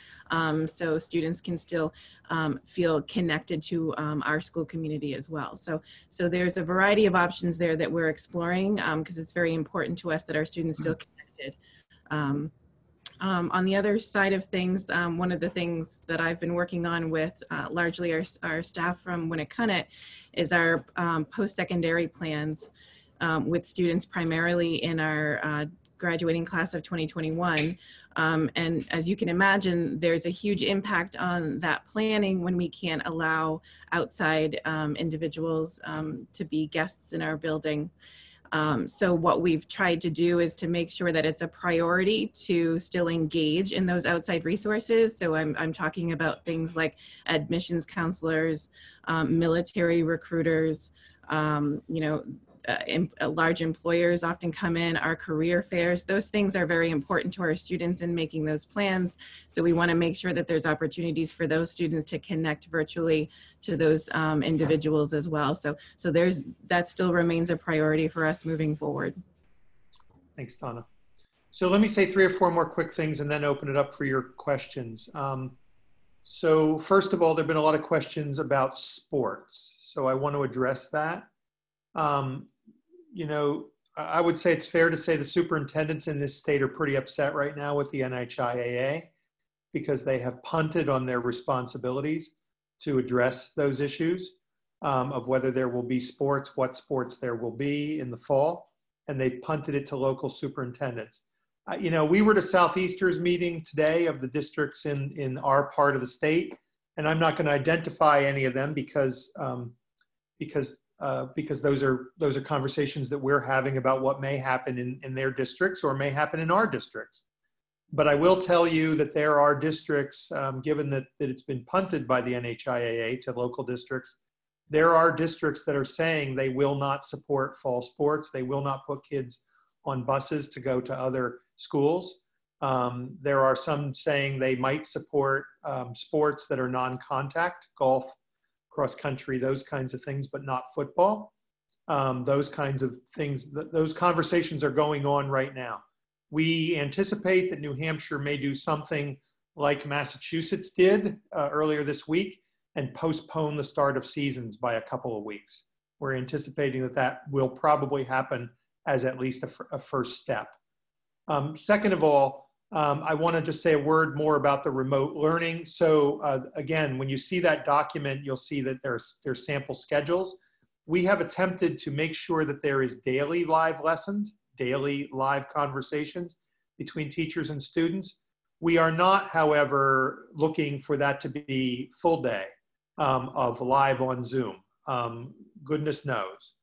so students can still feel connected to our school community as well. So there's a variety of options there that we're exploring, because it's very important to us that our students feel connected. On the other side of things, one of the things that I've been working on with largely our staff from Winnacunnet is our post-secondary plans with students primarily in our graduating class of 2021. And as you can imagine, there's a huge impact on that planning when we can't allow outside individuals to be guests in our building. So what we've tried to do is to make sure that it's a priority to still engage in those outside resources. So I'm talking about things like admissions counselors, military recruiters, large employers often come in, our career fairs. Those things are very important to our students in making those plans. So we want to make sure that there's opportunities for those students to connect virtually to those individuals as well. So that still remains a priority for us moving forward. Thanks, Donna. So let me say 3 or 4 more quick things and then open it up for your questions. So first of all, there have been a lot of questions about sports. So I want to address that. I would say it's fair to say the superintendents in this state are pretty upset right now with the NHIAA because they have punted on their responsibilities to address those issues of whether there will be sports, what sports there will be in the fall, and they punted it to local superintendents. We were to Southeastern's meeting today of the districts in our part of the state, and I'm not going to identify any of them because those are conversations that we're having about what may happen in their districts or may happen in our districts. But I will tell you that there are districts, given that it's been punted by the NHIAA to local districts, there are districts that are saying they will not support fall sports. They will not put kids on buses to go to other schools. There are some saying they might support sports that are non-contact, golf, cross country, those kinds of things, but not football. Those kinds of things, those conversations are going on right now. We anticipate that New Hampshire may do something like Massachusetts did earlier this week and postpone the start of seasons by a couple of weeks. We're anticipating that that will probably happen as at least a first step. Second of all, I want to just say a word more about the remote learning. So again, when you see that document, you'll see that there's sample schedules. We have attempted to make sure that there is daily live lessons, daily live conversations between teachers and students. We are not, however, looking for that to be full day of live on Zoom. Goodness knows.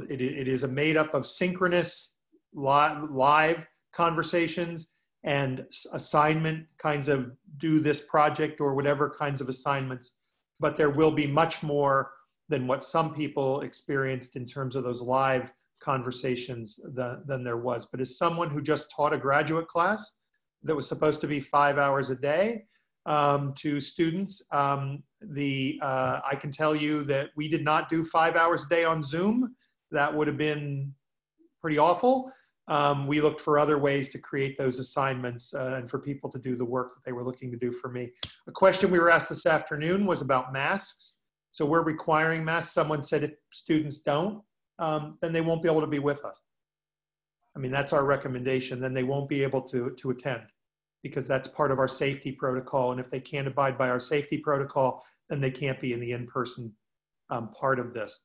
It is a made up of synchronous live conversations and assignment kinds of do this project or whatever kinds of assignments, but there will be much more than what some people experienced in terms of those live conversations than there was. But as someone who just taught a graduate class that was supposed to be 5 hours a day to students, I can tell you that we did not do 5 hours a day on Zoom. That would have been pretty awful. We looked for other ways to create those assignments and for people to do the work that they were looking to do for me. A question we were asked this afternoon was about masks. So we're requiring masks. Someone said if students don't, then they won't be able to be with us. I mean, that's our recommendation. Then they won't be able to attend because that's part of our safety protocol. And if they can't abide by our safety protocol, then they can't be in the in-person part of this.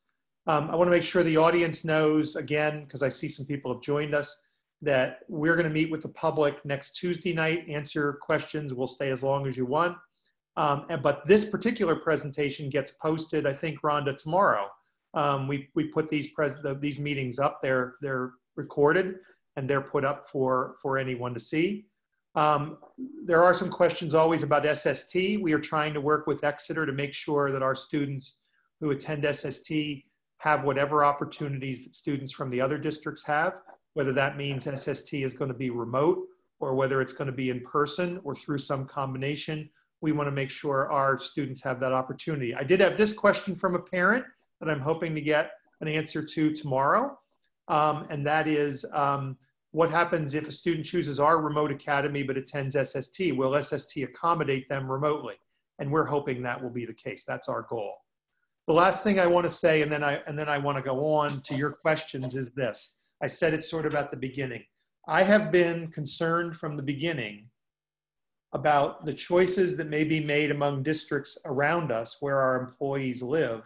I want to make sure the audience knows, again, because I see some people have joined us, that we're going to meet with the public next Tuesday night, answer questions. We'll stay as long as you want. But this particular presentation gets posted, I think, Rhonda, tomorrow. We put these meetings up. They're recorded and they're put up for anyone to see. There are some questions always about SST. We are trying to work with Exeter to make sure that our students who attend SST have whatever opportunities that students from the other districts have, whether that means SST is going to be remote or whether it's going to be in person or through some combination. We want to make sure our students have that opportunity. I did have this question from a parent that I'm hoping to get an answer to tomorrow. And that is, what happens if a student chooses our remote academy but attends SST? Will SST accommodate them remotely? And we're hoping that will be the case. That's our goal. The last thing I want to say, and then I want to go on to your questions, is this. I said it sort of at the beginning. I have been concerned from the beginning about the choices that may be made among districts around us where our employees live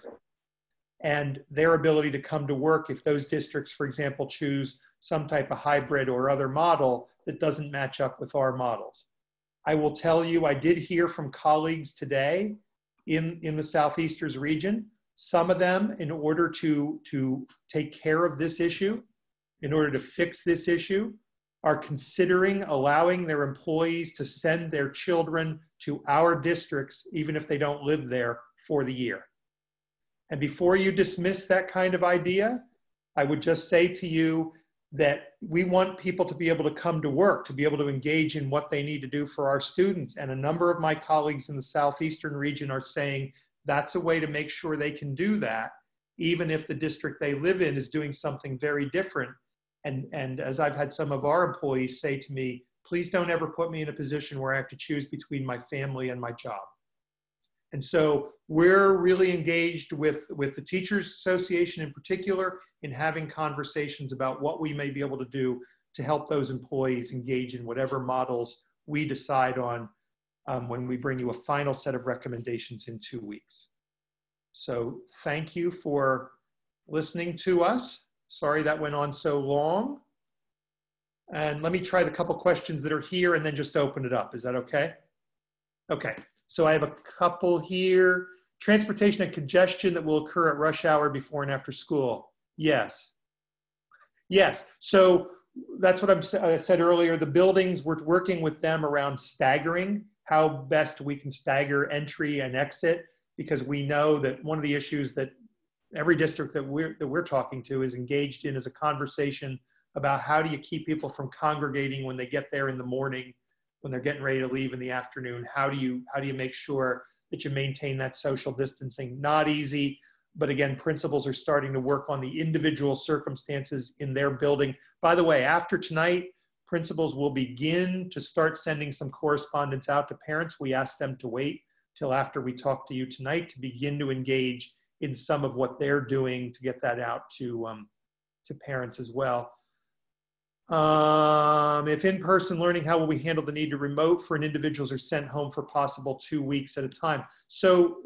and their ability to come to work if those districts, for example, choose some type of hybrid or other model that doesn't match up with our models. I will tell you, I did hear from colleagues today in the Southeastern region, some of them, in order to take care of this issue, in order to fix this issue, are considering allowing their employees to send their children to our districts, even if they don't live there, for the year. And before you dismiss that kind of idea, I would just say to you that we want people to be able to come to work, to be able to engage in what they need to do for our students. And a number of my colleagues in the Southeastern region are saying that's a way to make sure they can do that, even if the district they live in is doing something very different. And as I've had some of our employees say to me, please don't ever put me in a position where I have to choose between my family and my job. And so we're really engaged with the Teachers Association in particular in having conversations about what we may be able to do to help those employees engage in whatever models we decide on when we bring you a final set of recommendations in 2 weeks. So thank you for listening to us. Sorry that went on so long. And let me try the couple questions that are here and then just open it up. Is that okay? Okay. So I have a couple here. Transportation and congestion that will occur at rush hour before and after school. Yes. Yes. So that's what I said earlier. The buildings, we're working with them around staggering, how best we can stagger entry and exit, because we know that one of the issues that every district that we're talking to is engaged in is a conversation about how do you keep people from congregating when they get there in the morning, when they're getting ready to leave in the afternoon. How do you make sure that you maintain that social distancing? Not easy, but again, principals are starting to work on the individual circumstances in their building. By the way, after tonight, principals will begin to start sending some correspondence out to parents. We ask them to wait till after we talk to you tonight to begin to engage in some of what they're doing to get that out to parents as well. If in-person learning, how will we handle the need to remote for an individuals are sent home for possible 2 weeks at a time? So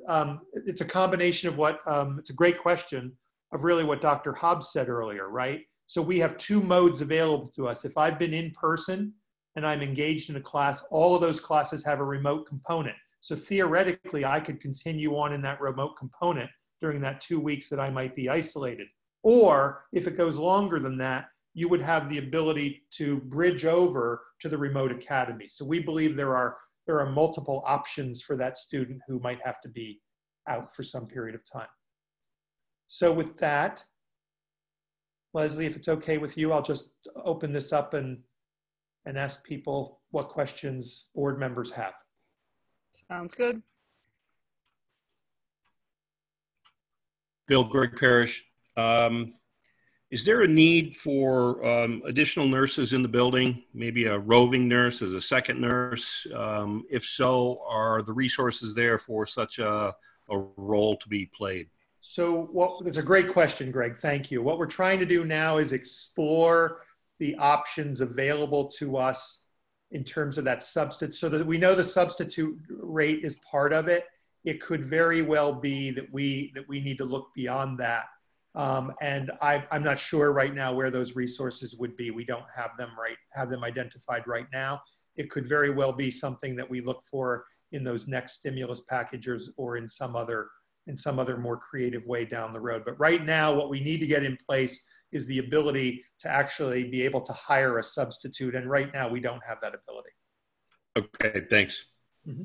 it's a combination of what, it's a great question of really what Dr. Hobbs said earlier, right? So we have two modes available to us. If I've been in person and I'm engaged in a class, all of those classes have a remote component. So theoretically, I could continue on in that remote component during that 2 weeks that I might be isolated. Or if it goes longer than that, you would have the ability to bridge over to the remote academy. So we believe there are multiple options for that student who might have to be out for some period of time. So with that, Leslie, if it's okay with you, I'll just open this up and ask people what questions board members have. Sounds good. Bill, Greg Parrish. Is there a need for additional nurses in the building? Maybe a roving nurse as a second nurse? If so, are the resources there for such a role to be played? So that's a great question, Greg. Thank you. What we're trying to do now is explore the options available to us in terms of that substitute, so that we know the substitute rate is part of it. It could very well be that we need to look beyond that. And I'm not sure right now where those resources would be. We don't have them identified right now. It could very well be something that we look for in those next stimulus packages or in some other more creative way down the road. But right now, what we need to get in place is the ability to actually be able to hire a substitute. And right now, we don't have that ability. Okay, thanks. Mm-hmm.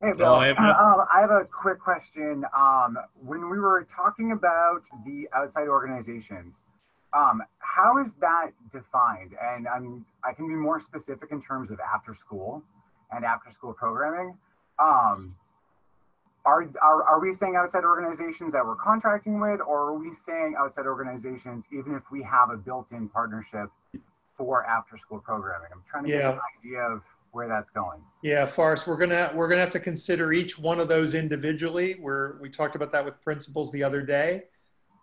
Hey, Bill. I have a quick question. When we were talking about the outside organizations, how is that defined? And I can be more specific in terms of after school and after school programming. Are we saying outside organizations that we're contracting with, or are we saying outside organizations even if we have a built-in partnership for after school programming? I'm trying to get an idea of where that's going. Yeah, Forrest, we're gonna have to consider each one of those individually. We talked about that with principals the other day,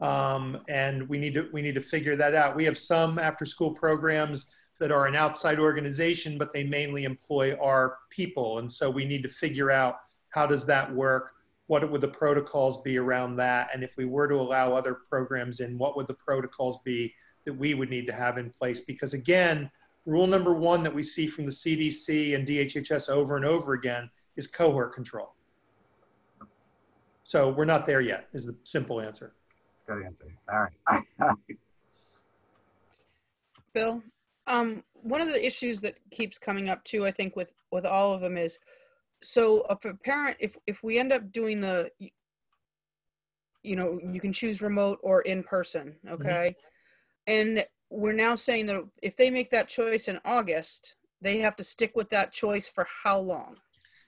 and we need to figure that out. We have some after-school programs that are an outside organization, but they mainly employ our people, and so we need to figure out how does that work. What would the protocols be around that? And if we were to allow other programs in, what would the protocols be that we would need to have in place? Because again, rule number one that we see from the CDC and DHHS over and over again is cohort control. So we're not there yet, is the simple answer. Good answer. All right. Bill, one of the issues that keeps coming up too, I think with all of them is, so if a parent, if we end up doing the, you can choose remote or in person, okay? Mm-hmm. And we're now saying that if they make that choice in August, they have to stick with that choice for how long?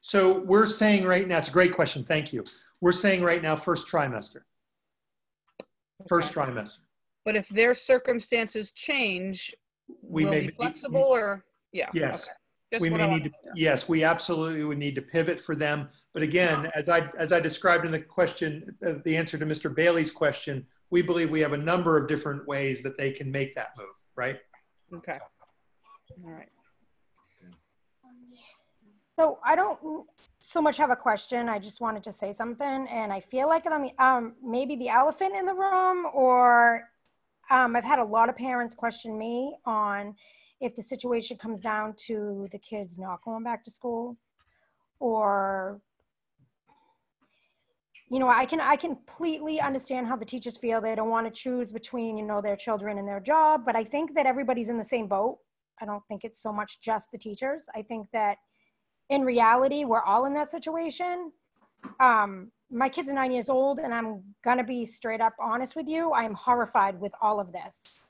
So we're saying right now, it's a great question, thank you. We're saying right now, first trimester. First trimester. But if their circumstances change, will we be flexible or, yeah. Yes. Okay. We may need to, yes, we absolutely would need to pivot for them. But again, as I described in the question, the answer to Mr. Bailey's question, we believe we have a number of different ways that they can make that move, right? Okay. All right. So I don't so much have a question. I just wanted to say something, and I feel like maybe the elephant in the room, or I've had a lot of parents question me on if the situation comes down to the kids not going back to school, or, I completely understand how the teachers feel. They don't want to choose between, their children and their job, but I think that everybody's in the same boat. I don't think it's so much just the teachers. I think that in reality, we're all in that situation. My kids are 9 years old, and I'm going to be straight up honest with you. I'm horrified with all of this.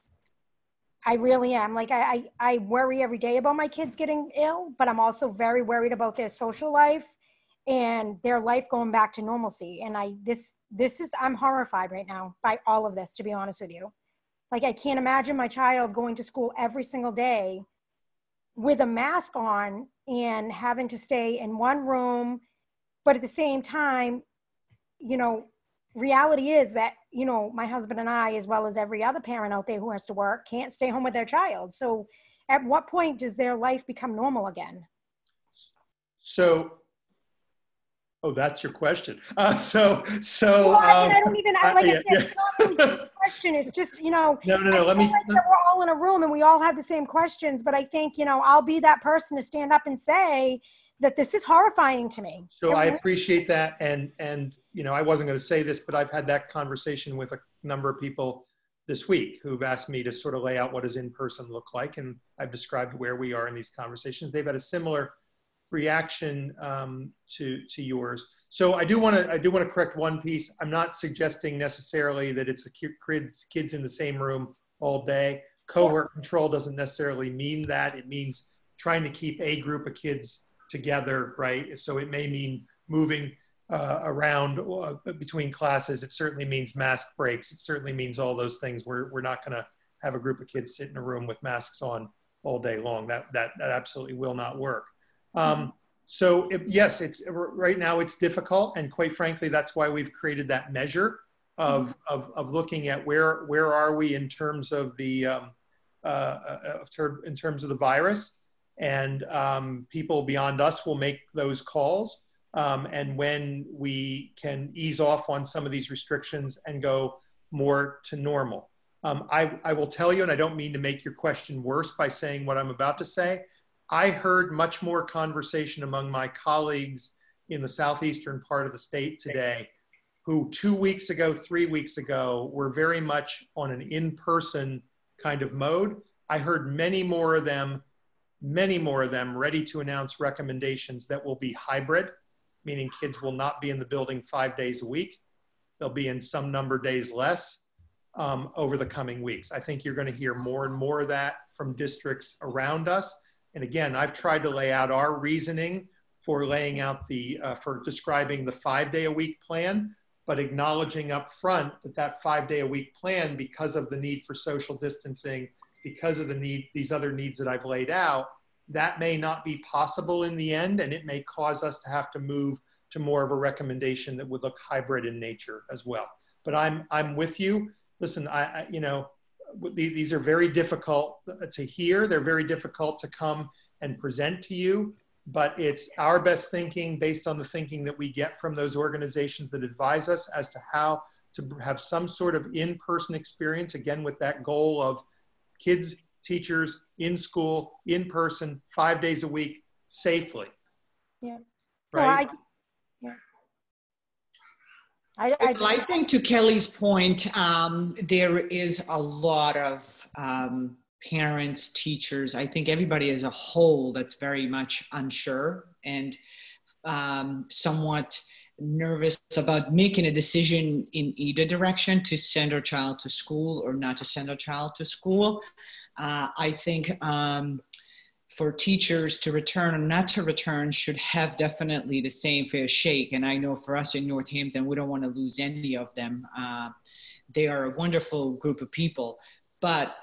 I really am. Like, I worry every day about my kids getting ill, but I'm also very worried about their social life and their life going back to normalcy. And I'm horrified right now by all of this, to be honest with you. Like, I can't imagine my child going to school every single day with a mask on and having to stay in one room. But at the same time, reality is that, my husband and I, as well as every other parent out there who has to work, can't stay home with their child. So at what point does their life become normal again? So, oh, that's your question. Well, I don't even, like I said, it's not really a question. It's just, No, let me. Like we're all in a room and we all have the same questions, but I think, I'll be that person to stand up and say that this is horrifying to me. So I appreciate that. And, you know, I wasn't going to say this, but I've had that conversation with a number of people this week who've asked me to sort of lay out what does in-person look like. And I've described where we are in these conversations. They've had a similar reaction to yours. So I do want to correct one piece. I'm not suggesting necessarily that it's the kids in the same room all day. Cohort control doesn't necessarily mean that. It means trying to keep a group of kids together, right? So it may mean moving around between classes. It certainly means mask breaks. It certainly means all those things. We're not going to have a group of kids sit in a room with masks on all day long. That absolutely will not work. So yes, it's right now it's difficult, and quite frankly, that's why we've created that measure of looking at where are we in terms of the in terms of the virus, and people beyond us will make those calls, and when we can ease off on some of these restrictions and go more to normal. I will tell you, and I don't mean to make your question worse by saying what I'm about to say, I heard much more conversation among my colleagues in the southeastern part of the state today, who 2 weeks ago, 3 weeks ago, were very much on an in-person kind of mode. I heard many more of them ready to announce recommendations that will be hybrid, meaning kids will not be in the building 5 days a week. They'll be in some number of days less over the coming weeks. I think you're going to hear more and more of that from districts around us. And again, I've tried to lay out our reasoning for laying out for describing the 5 day a week plan, but acknowledging up front that 5 day a week plan, because of the need for social distancing, because of these other needs that I've laid out, that may not be possible in the end, and it may cause us to have to move to more of a recommendation that would look hybrid in nature as well. But I'm with you. Listen, you know, these are very difficult to hear. They're very difficult to come and present to you, but it's our best thinking based on the thinking that we get from those organizations that advise us as to how to have some sort of in-person experience, again, with that goal of kids, teachers in school, in person, 5 days a week, safely. Yeah. Right? I think to Kelly's point, there is a lot of parents, teachers, I think everybody as a whole that's very much unsure and somewhat nervous about making a decision in either direction to send our child to school or not to send our child to school. I think for teachers to return or not to return should have definitely the same fair shake. And I know for us in Northampton, we don't want to lose any of them. They are a wonderful group of people, but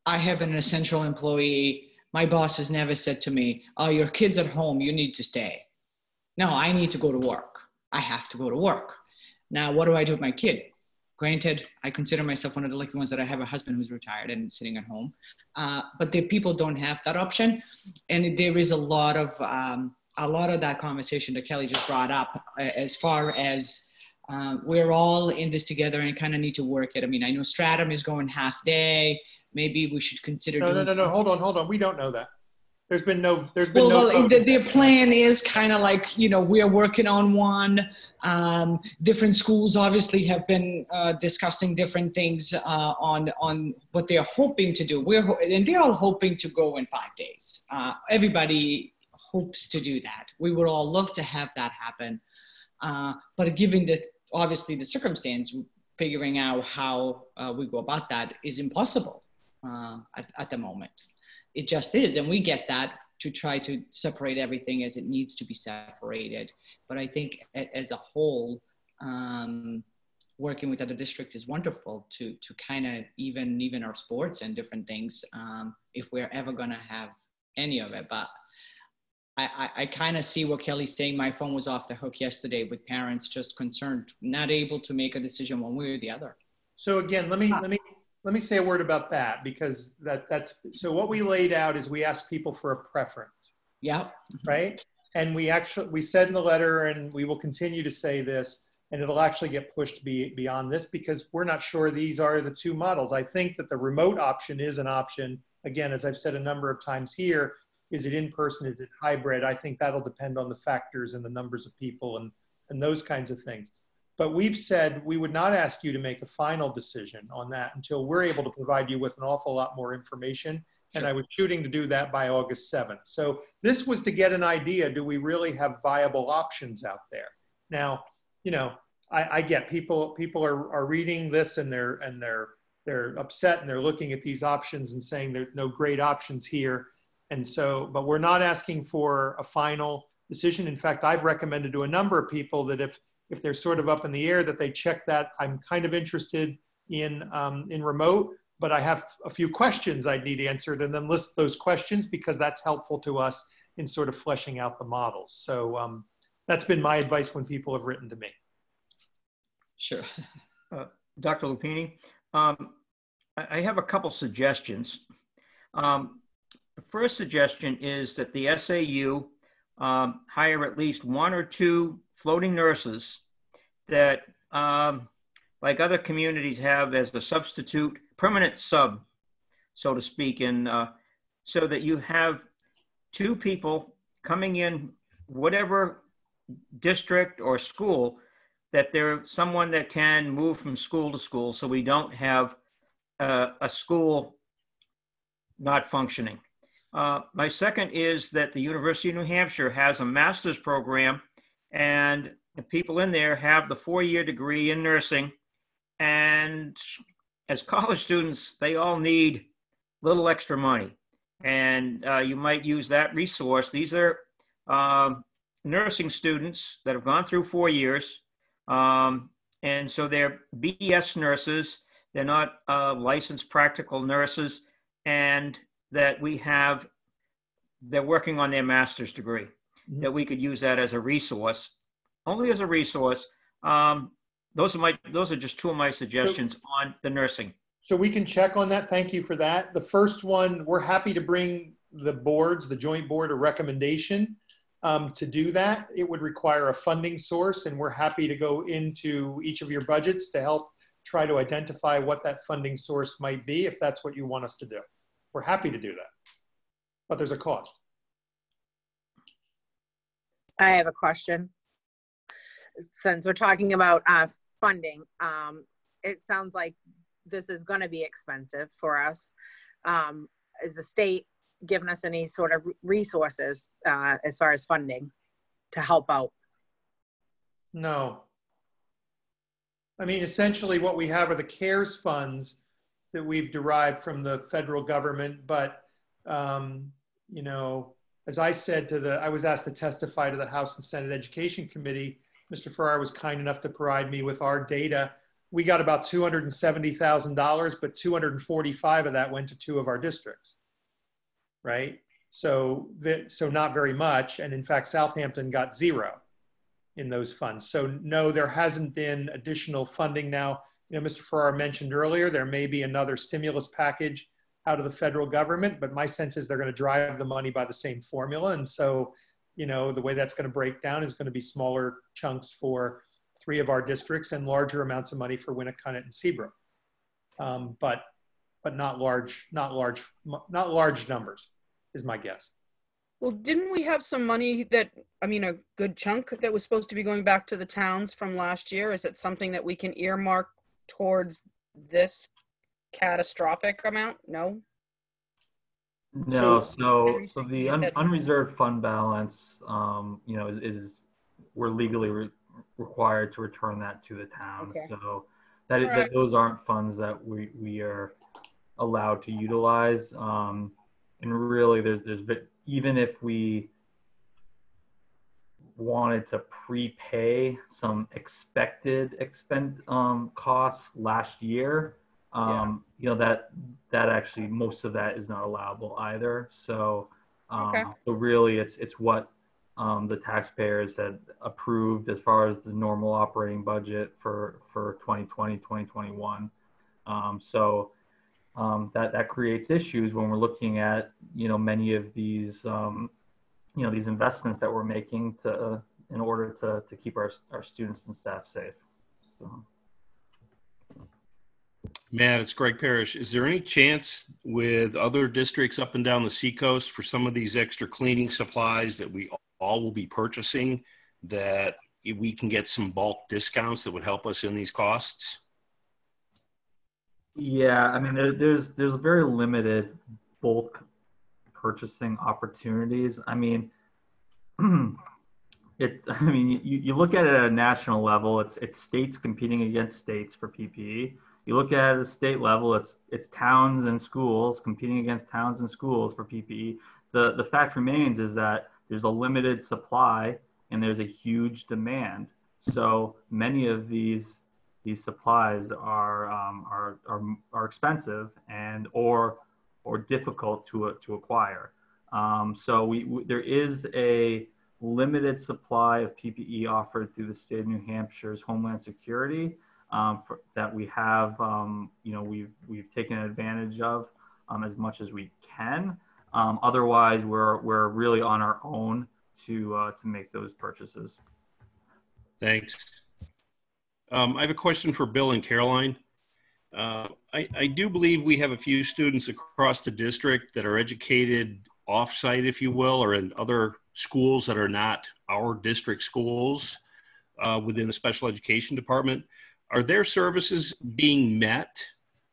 I have been an essential employee. My boss has never said to me, oh, your kid's at home, you need to stay. No, I need to go to work. I have to go to work. Now, what do I do with my kid? Granted, I consider myself one of the lucky ones that I have a husband who's retired and sitting at home. But the people don't have that option. And there is a lot of that conversation that Kelly just brought up as far as we're all in this together and kind of need to work it. I mean, I know Stratum is going half day. Maybe we should consider doing. No. Hold on. We don't know that. There's been no. Their plan is kind of like, you know, we are working on one. Different schools obviously have been discussing different things on what they are hoping to do. And they're all hoping to go in 5 days. Everybody hopes to do that. We would all love to have that happen. But given that obviously the circumstance, figuring out how we go about that is impossible at the moment. It just is, and we get that, to try to separate everything as it needs to be separated. But I think as a whole, working with other districts is wonderful to kind of even our sports and different things, if we're ever gonna have any of it. But I kind of see what Kelly's saying. My phone was off the hook yesterday with parents just concerned, not able to make a decision one way or the other. So again, let me say a word about that, because that's so what we laid out is we asked people for a preference. Yeah. Right. And we said in the letter, and we will continue to say this, and it'll actually get pushed beyond this, because we're not sure these are the two models. I think that the remote option is an option. Again, as I've said a number of times here, Is it in person? Is it hybrid? I think that'll depend on the factors and the numbers of people and those kinds of things. But we've said we would not ask you to make a final decision on that until we're able to provide you with an awful lot more information. And I was shooting to do that by August 7th. So this was to get an idea, do we really have viable options out there? Now, you know, I get people are reading this and they're upset and they're looking at these options and saying there's no great options here. And so, but we're not asking for a final decision. In fact, I've recommended to a number of people that if they're sort of up in the air, that they check that I'm kind of interested in remote, but I have a few questions I need answered, and then list those questions because that's helpful to us in sort of fleshing out the models. So that's been my advice when people have written to me. Sure. Dr. Lupini, I have a couple suggestions. The first suggestion is that the SAU hire at least 1 or 2 floating nurses that, like other communities have as the substitute, permanent sub, so to speak, and so that you have 2 people coming in whatever district or school, that they're someone that can move from school to school, so we don't have a school not functioning. My second is that the University of New Hampshire has a master's program, and the people in there have the 4-year degree in nursing. And as college students, they all need a little extra money. And you might use that resource. These are nursing students that have gone through 4 years. And so they're BS nurses. They're not licensed practical nurses. And that they're working on their master's degree, that we could use that as a resource, only as a resource. Those are just 2 of my suggestions on the nursing. So we can check on that. Thank you for that. The first one, we're happy to bring the boards, the joint board, a recommendation to do that. It would require a funding source, and we're happy to go into each of your budgets to help try to identify what that funding source might be, if that's what you want us to do. We're happy to do that, but there's a cost. I have a question. Since we're talking about funding, it sounds like this is going to be expensive for us. Is the state giving us any sort of resources as far as funding to help out? No. I mean, essentially what we have are the CARES funds that we've derived from the federal government. But, you know, as I said I was asked to testify to the House and Senate Education Committee. Mr. Farrar was kind enough to provide me with our data. We got about $270,000, but 245 of that went to 2 of our districts, right? So not very much. And in fact, Southampton got 0 in those funds. So no, there hasn't been additional funding. Now, you know, Mr. Farrar mentioned earlier, there may be another stimulus package out of the federal government, but my sense is they're going to drive the money by the same formula. And so, you know, the way that's going to break down is going to be smaller chunks for 3 of our districts and larger amounts of money for Winnicott and Seabrook. But not large numbers is my guess. Well, didn't we have some money that, I mean, a good chunk that was supposed to be going back to the towns from last year? Is it something that we can earmark towards this catastrophic amount? No? No, so the unreserved fund balance, you know, is we're legally required to return that to the town. Okay. So that those aren't funds that we are allowed to utilize. And really, there's even if we wanted to prepay some expected costs last year, you know, that actually most of that is not allowable either. So, so really it's what the taxpayers had approved as far as the normal operating budget for 2020, 2021. That creates issues when we're looking at, you know, many of these, you know, these investments that we're making in order to keep our students and staff safe. So. Matt, it's Greg Parrish. Is there any chance with other districts up and down the seacoast for some of these extra cleaning supplies that we all will be purchasing that we can get some bulk discounts that would help us in these costs? Yeah, I mean, there's very limited bulk purchasing opportunities. I mean, you look at it at a national level, it's states competing against states for PPE. You look at it at a state level, it's towns and schools competing against towns and schools for PPE. The fact remains is that there's a limited supply and there's a huge demand. So many of these supplies are expensive and or difficult to acquire. So there is a limited supply of PPE offered through the state of New Hampshire's Homeland Security that we have, we've taken advantage of as much as we can. Otherwise, we're really on our own to make those purchases. Thanks. I have a question for Bill and Caroline. I do believe we have a few students across the district that are educated off-site, if you will, or in other schools that are not our district schools within the special education department. Are their services being met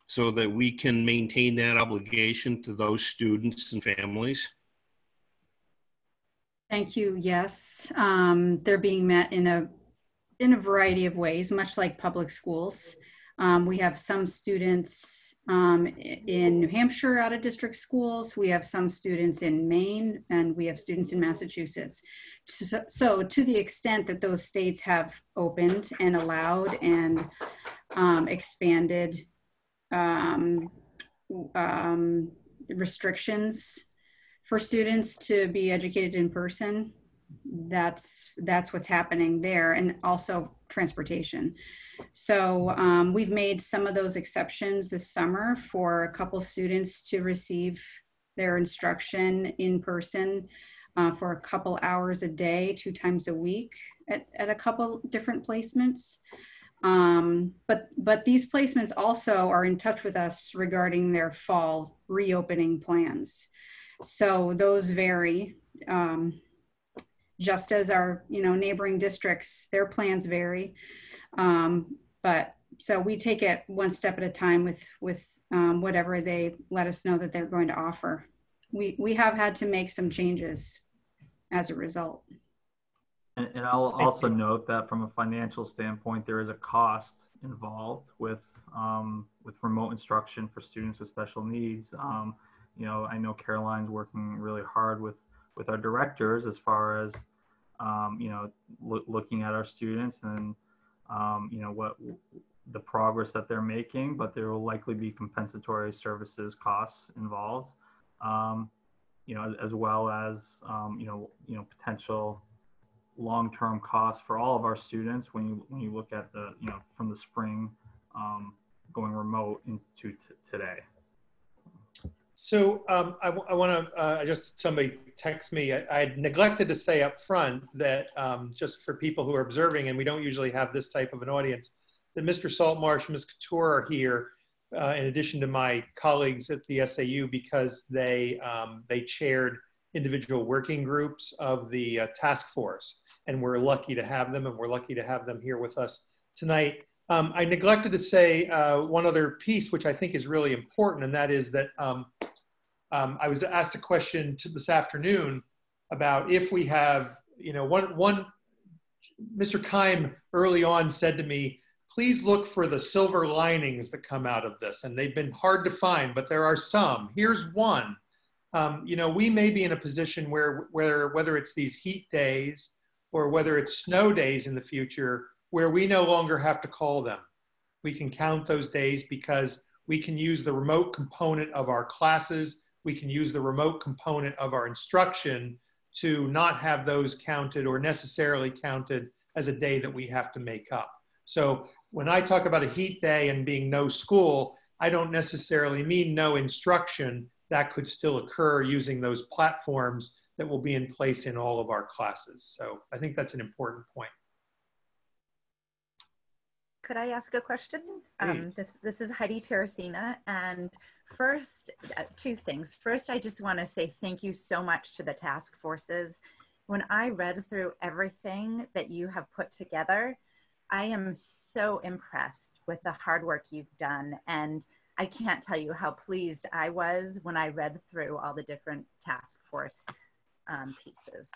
so that we can maintain that obligation to those students and families? Thank you. Yes, they're being met in a variety of ways, much like public schools. We have some students in New Hampshire out of district schools. We have some students in Maine, and we have students in Massachusetts. So to the extent that those states have opened and allowed and expanded restrictions for students to be educated in person, that's what's happening there, and also transportation. So we've made some of those exceptions this summer for a couple students to receive their instruction in person for a couple hours a day, 2 times a week at a couple different placements. But these placements also are in touch with us regarding their fall reopening plans. So those vary. Just as our neighboring districts, their plans vary. But so we take it one step at a time with whatever they let us know that they're going to offer. We have had to make some changes as a result. And I'll also note that from a financial standpoint, there is a cost involved with remote instruction for students with special needs. I know Caroline's working really hard with our directors as far as looking at our students and what the progress that they're making, but there will likely be compensatory services costs involved, as well as potential long-term costs for all of our students when you look at the from the spring going remote into today. So I want to just somebody text me. I neglected to say up front that just for people who are observing, and we don't usually have this type of an audience, that Mr. Saltmarsh and Ms. Couture are here in addition to my colleagues at the SAU because they chaired individual working groups of the task force, and we're lucky to have them, and we're lucky to have them here with us tonight. I neglected to say one other piece, which I think is really important, and that is that I was asked a question this afternoon about if we have, Mr. Keim early on said to me, please look for the silver linings that come out of this. And they've been hard to find, but there are some. Here's one. We may be in a position where whether it's these heat days or whether it's snow days in the future, where we no longer have to call them. We can count those days because we can use the remote component of our classes. We can use the remote component of our instruction to not have those counted or necessarily counted as a day that we have to make up. So when I talk about a heat day and being no school, I don't necessarily mean no instruction. That could still occur using those platforms that will be in place in all of our classes. So I think that's an important point. could I ask a question? This is Heidi Teresina, and first, two things. First, I just want to say thank you so much to the task forces. When I read through everything that you have put together, I am so impressed with the hard work you've done, and I can't tell you how pleased I was when I read through all the different task force pieces.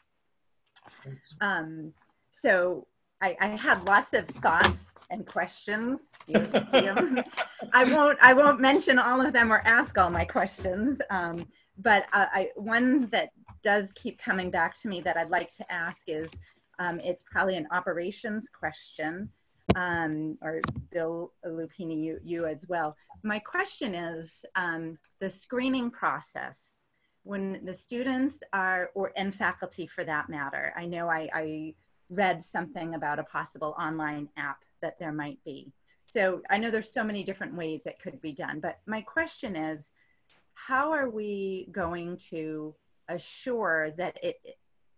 So I had lots of thoughts and questions. You can see them. I won't mention all of them or ask all my questions, but one that does keep coming back to me that I'd like to ask is, it's probably an operations question, or Bill Lupini, you as well. My question is, the screening process, when the students are, and faculty for that matter, I know I read something about a possible online app that there might be. So I know there's so many different ways it could be done, but my question is, how are we going to assure that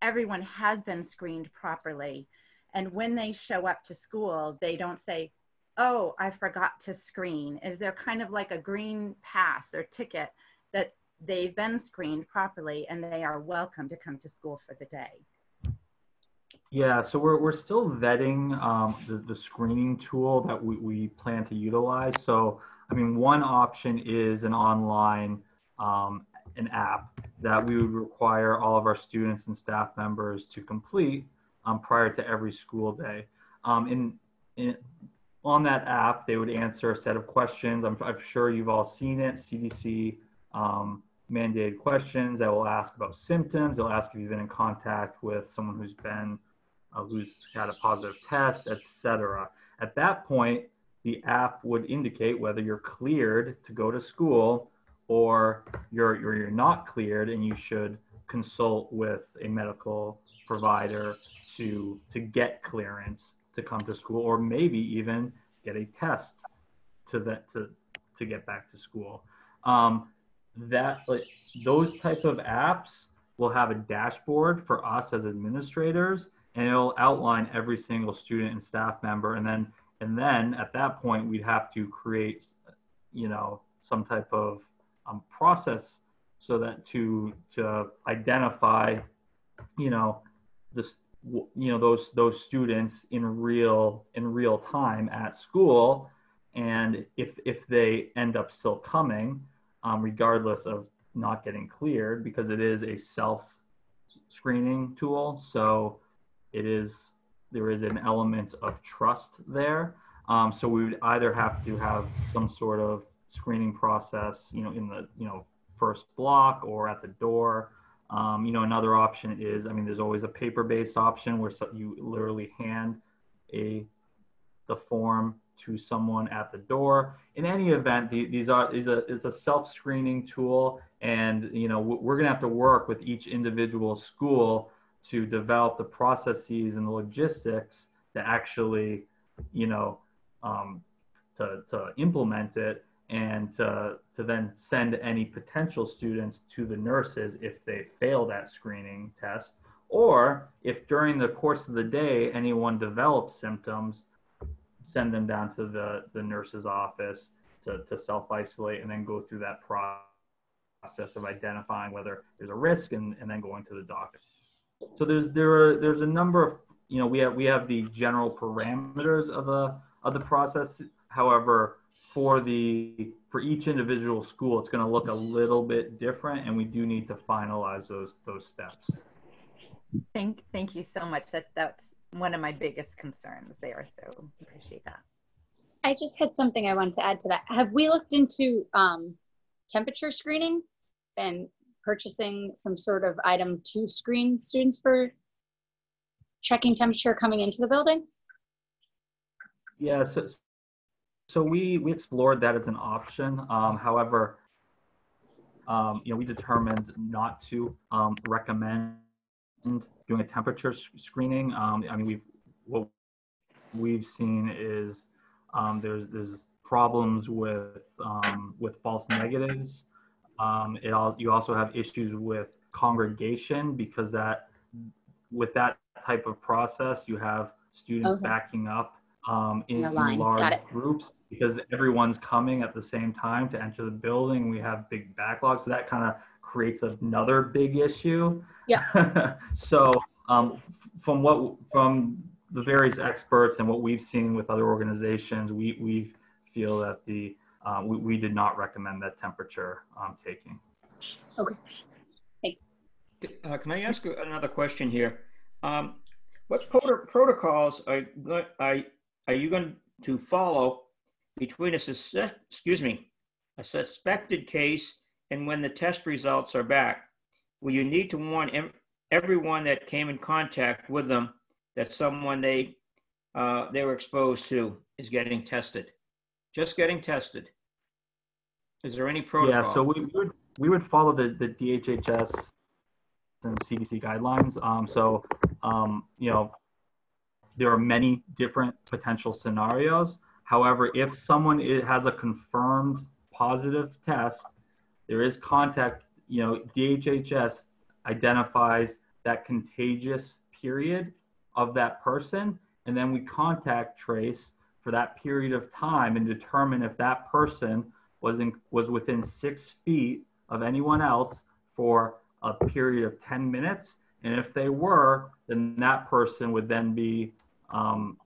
everyone has been screened properly? And when they show up to school, they don't say, oh, I forgot to screen. Is there kind of like a green pass or ticket that they've been screened properly and they are welcome to come to school for the day? Yeah, so we're still vetting the screening tool that we plan to utilize. So, I mean, one option is an online an app that we would require all of our students and staff members to complete prior to every school day. On that app, they would answer a set of questions. I'm sure you've all seen it, CDC mandated questions that will ask about symptoms. They'll ask if you've been in contact with someone who's had a positive test, etc. At that point, the app would indicate whether you're cleared to go to school or you're not cleared, and you should consult with a medical provider to get clearance to come to school, or maybe even get a test to get back to school. Those type of apps will have a dashboard for us as administrators, and it'll outline every single student and staff member. And then at that point, we'd have to create, some type of process so that to identify, those students in real time at school, and if they end up still coming, regardless of not getting cleared, because it is a self-screening tool, so there is an element of trust there. So we would either have to have some sort of screening process, in the first block or at the door. Another option is, there's always a paper-based option where you literally hand the form to someone at the door. In any event, it's a self-screening tool, and we're going to have to work with each individual school to develop the processes and the logistics to actually, to implement it, and to then send any potential students to the nurses if they fail that screening test, or if during the course of the day anyone develops symptoms, send them down to the nurse's office to self-isolate, and then go through that process of identifying whether there's a risk, and then going to the doctor. So there's a number of, we have the general parameters of the process. However, for each individual school, it's going to look a little bit different, and we do need to finalize those steps. Thank you so much. That's one of my biggest concerns there, so appreciate that. I just had something I wanted to add to that. Have we looked into temperature screening and purchasing some sort of item to screen students for checking temperature coming into the building? Yeah, so we explored that as an option. However, we determined not to recommend doing a temperature screening. What we've seen is there's problems with false negatives. You also have issues with congregation, because with that type of process, you have students backing up In a in line. Got large it. groups because everyone's coming at the same time to enter the building. We have big backlogs, so that kind of creates another big issue. Yeah. So from from the various experts and what we've seen with other organizations, we feel that we did not recommend that temperature taking. Okay. Thanks. Can I ask another question here? What protocols are you going to follow between a suspected case and when the test results are back? Will you need to warn everyone that came in contact with them that someone they were exposed to is getting tested? Just getting tested. Is there any protocol? Yeah, so we would follow the DHHS and CDC guidelines. You know, there are many different potential scenarios. However, if someone has a confirmed positive test, there is contact, you know, DHHS identifies that contagious period of that person, and then we contact trace for that period of time and determine if that person was within 6 feet of anyone else for a period of 10 minutes. And if they were, then that person would then be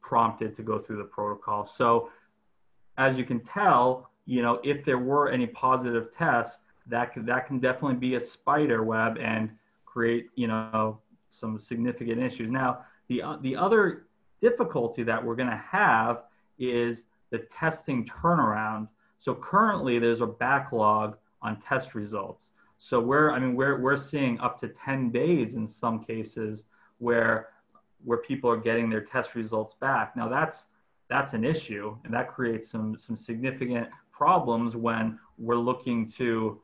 prompted to go through the protocol. So as you can tell, you know, if there were any positive tests, that can definitely be a spider web and create, you know, some significant issues. Now, the other difficulty that we're going to have is the testing turnaround. So currently there's a backlog on test results. So we're seeing up to 10 days in some cases where people are getting their test results back. Now that's an issue, and that creates some significant problems when we're looking to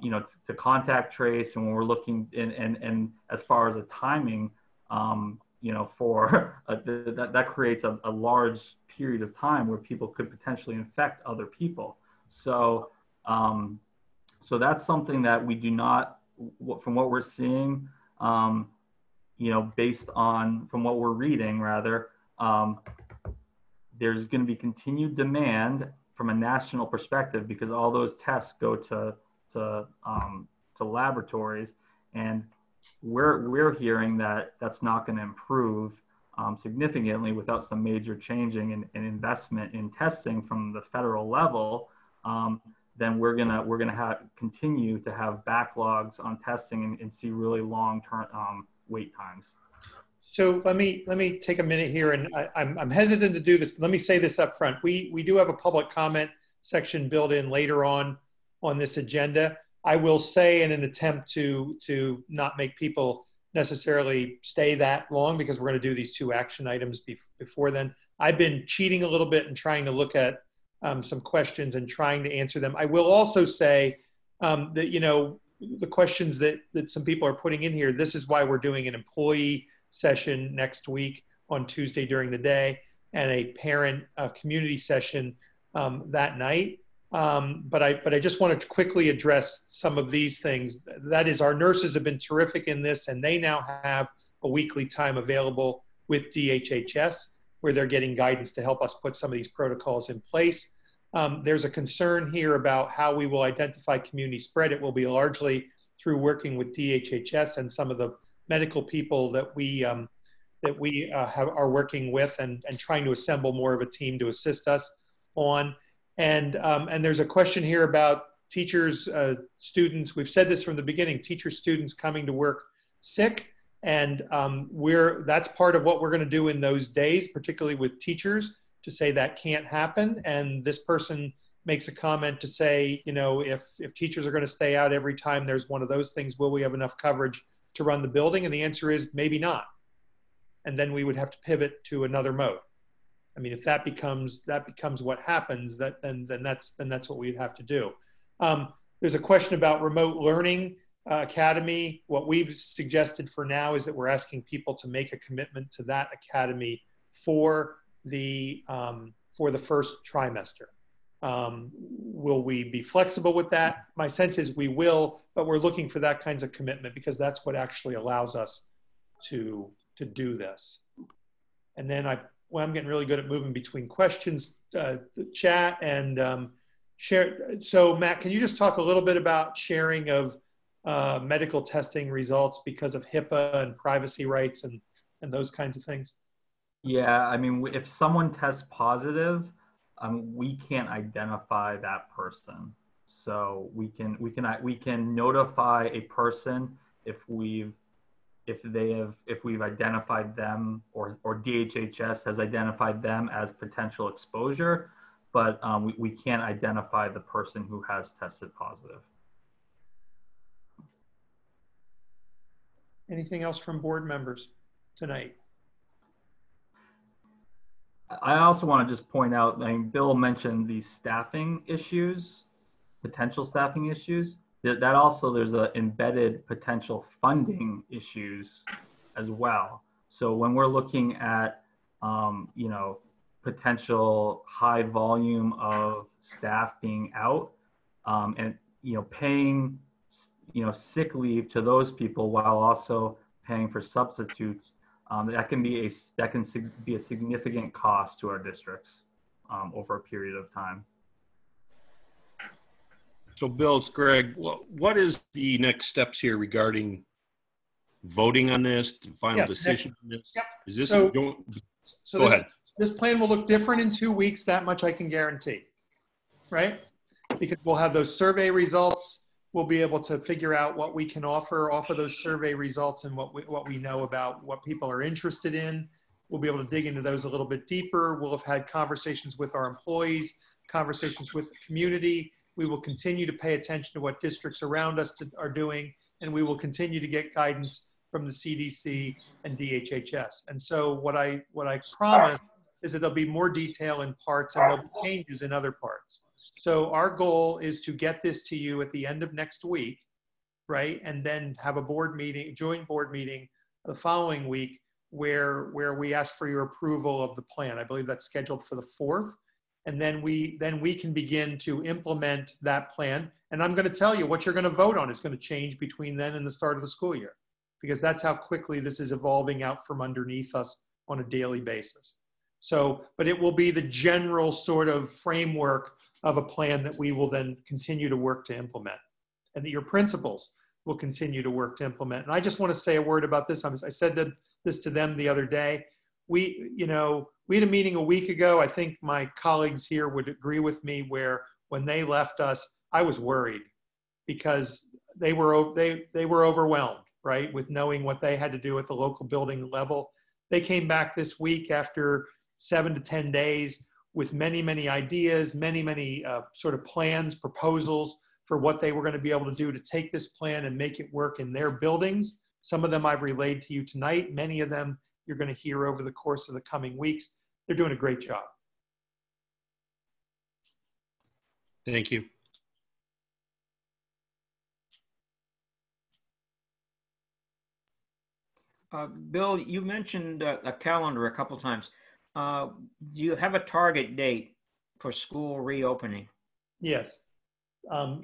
you know, to contact trace, and when we're looking and as far as a timing, you know, for that creates a large period of time where people could potentially infect other people. So so that's something that we do not, from what we're seeing, you know, based on from what we're reading rather, there's going to be continued demand from a national perspective because all those tests go to laboratories, and we're hearing that that's not going to improve significantly without some major changing and investment in testing from the federal level. Then we're gonna continue to have backlogs on testing and see really long-term wait times. So let me take a minute here, and I'm hesitant to do this, but let me say this up front. We do have a public comment section built in later on this agenda. I will say, in an attempt to not make people necessarily stay that long, because we're going to do these 2 action items before then, I've been cheating a little bit and trying to look at some questions and trying to answer them. I will also say that, you know, the questions that some people are putting in here, this is why we're doing an employee session next week on Tuesday during the day and a parent community session that night. But I just want to quickly address some of these things. That is, our nurses have been terrific in this, and they now have a weekly time available with DHHS where they're getting guidance to help us put some of these protocols in place. There's a concern here about how we will identify community spread. It will be largely through working with DHHS and some of the medical people that we are working with and trying to assemble more of a team to assist us on. And there's a question here about teachers, students. We've said this from the beginning, teachers, students coming to work sick. And that's part of what we're going to do in those days, particularly with teachers, to say that can't happen. And this person makes a comment to say, you know, if teachers are going to stay out every time there's one of those things, will we have enough coverage to run the building? And the answer is maybe not. And then we would have to pivot to another mode. I mean, if that becomes what happens, then that's what we'd have to do. There's a question about remote learning academy. What we've suggested for now is that we're asking people to make a commitment to that academy for the first trimester. Will we be flexible with that? My sense is we will, but we're looking for that kinds of commitment because that's what actually allows us to do this. And then well, I'm getting really good at moving between questions, chat, and share. So Matt, can you just talk a little bit about sharing of medical testing results because of HIPAA and privacy rights and those kinds of things? Yeah, I mean, if someone tests positive, we can't identify that person. So we can notify a person if we've identified them, or DHHS has identified them as potential exposure, but we can't identify the person who has tested positive. Anything else from board members tonight? I also want to just point out, I mean, Bill mentioned these staffing issues, potential staffing issues. That also, there's a embedded potential funding issues as well. So when we're looking at, you know, potential high volume of staff being out, and, you know, paying, you know, sick leave to those people while also paying for substitutes, that can be a significant cost to our districts over a period of time. So Bill, it's Greg. What is the next steps here regarding voting on this, the final decision on this? Yep. Is this so go this, ahead. This plan will look different in 2 weeks. That much I can guarantee, right? Because we'll have those survey results. We'll be able to figure out what we can offer off of those survey results and what we know about what people are interested in. We'll be able to dig into those a little bit deeper. We'll have had conversations with our employees, conversations with the community. We will continue to pay attention to what districts around us are doing, and we will continue to get guidance from the CDC and DHHS. And so what I promise is that there'll be more detail in parts and there'll be changes in other parts. So our goal is to get this to you at the end of next week, right? And then have a board meeting, joint board meeting the following week where we ask for your approval of the plan. I believe that's scheduled for the 4th. And then we can begin to implement that plan. And I'm going to tell you what you're going to vote on is going to change between then and the start of the school year, because that's how quickly this is evolving out from underneath us on a daily basis. So, but it will be the general sort of framework of a plan that we will then continue to work to implement, and that your principals will continue to work to implement. And I just want to say a word about this. I said this to them the other day. We had a meeting a week ago. I think my colleagues here would agree with me, where when they left us, I was worried because they were overwhelmed, right, with knowing what they had to do at the local building level. They came back this week after 7 to 10 days with many, many ideas, many sort of plans, proposals for what they were going to be able to do to take this plan and make it work in their buildings. Some of them I've relayed to you tonight. Many of them you're going to hear over the course of the coming weeks. They're doing a great job. Thank you. Bill, you mentioned a calendar a couple times. Do you have a target date for school reopening? Yes.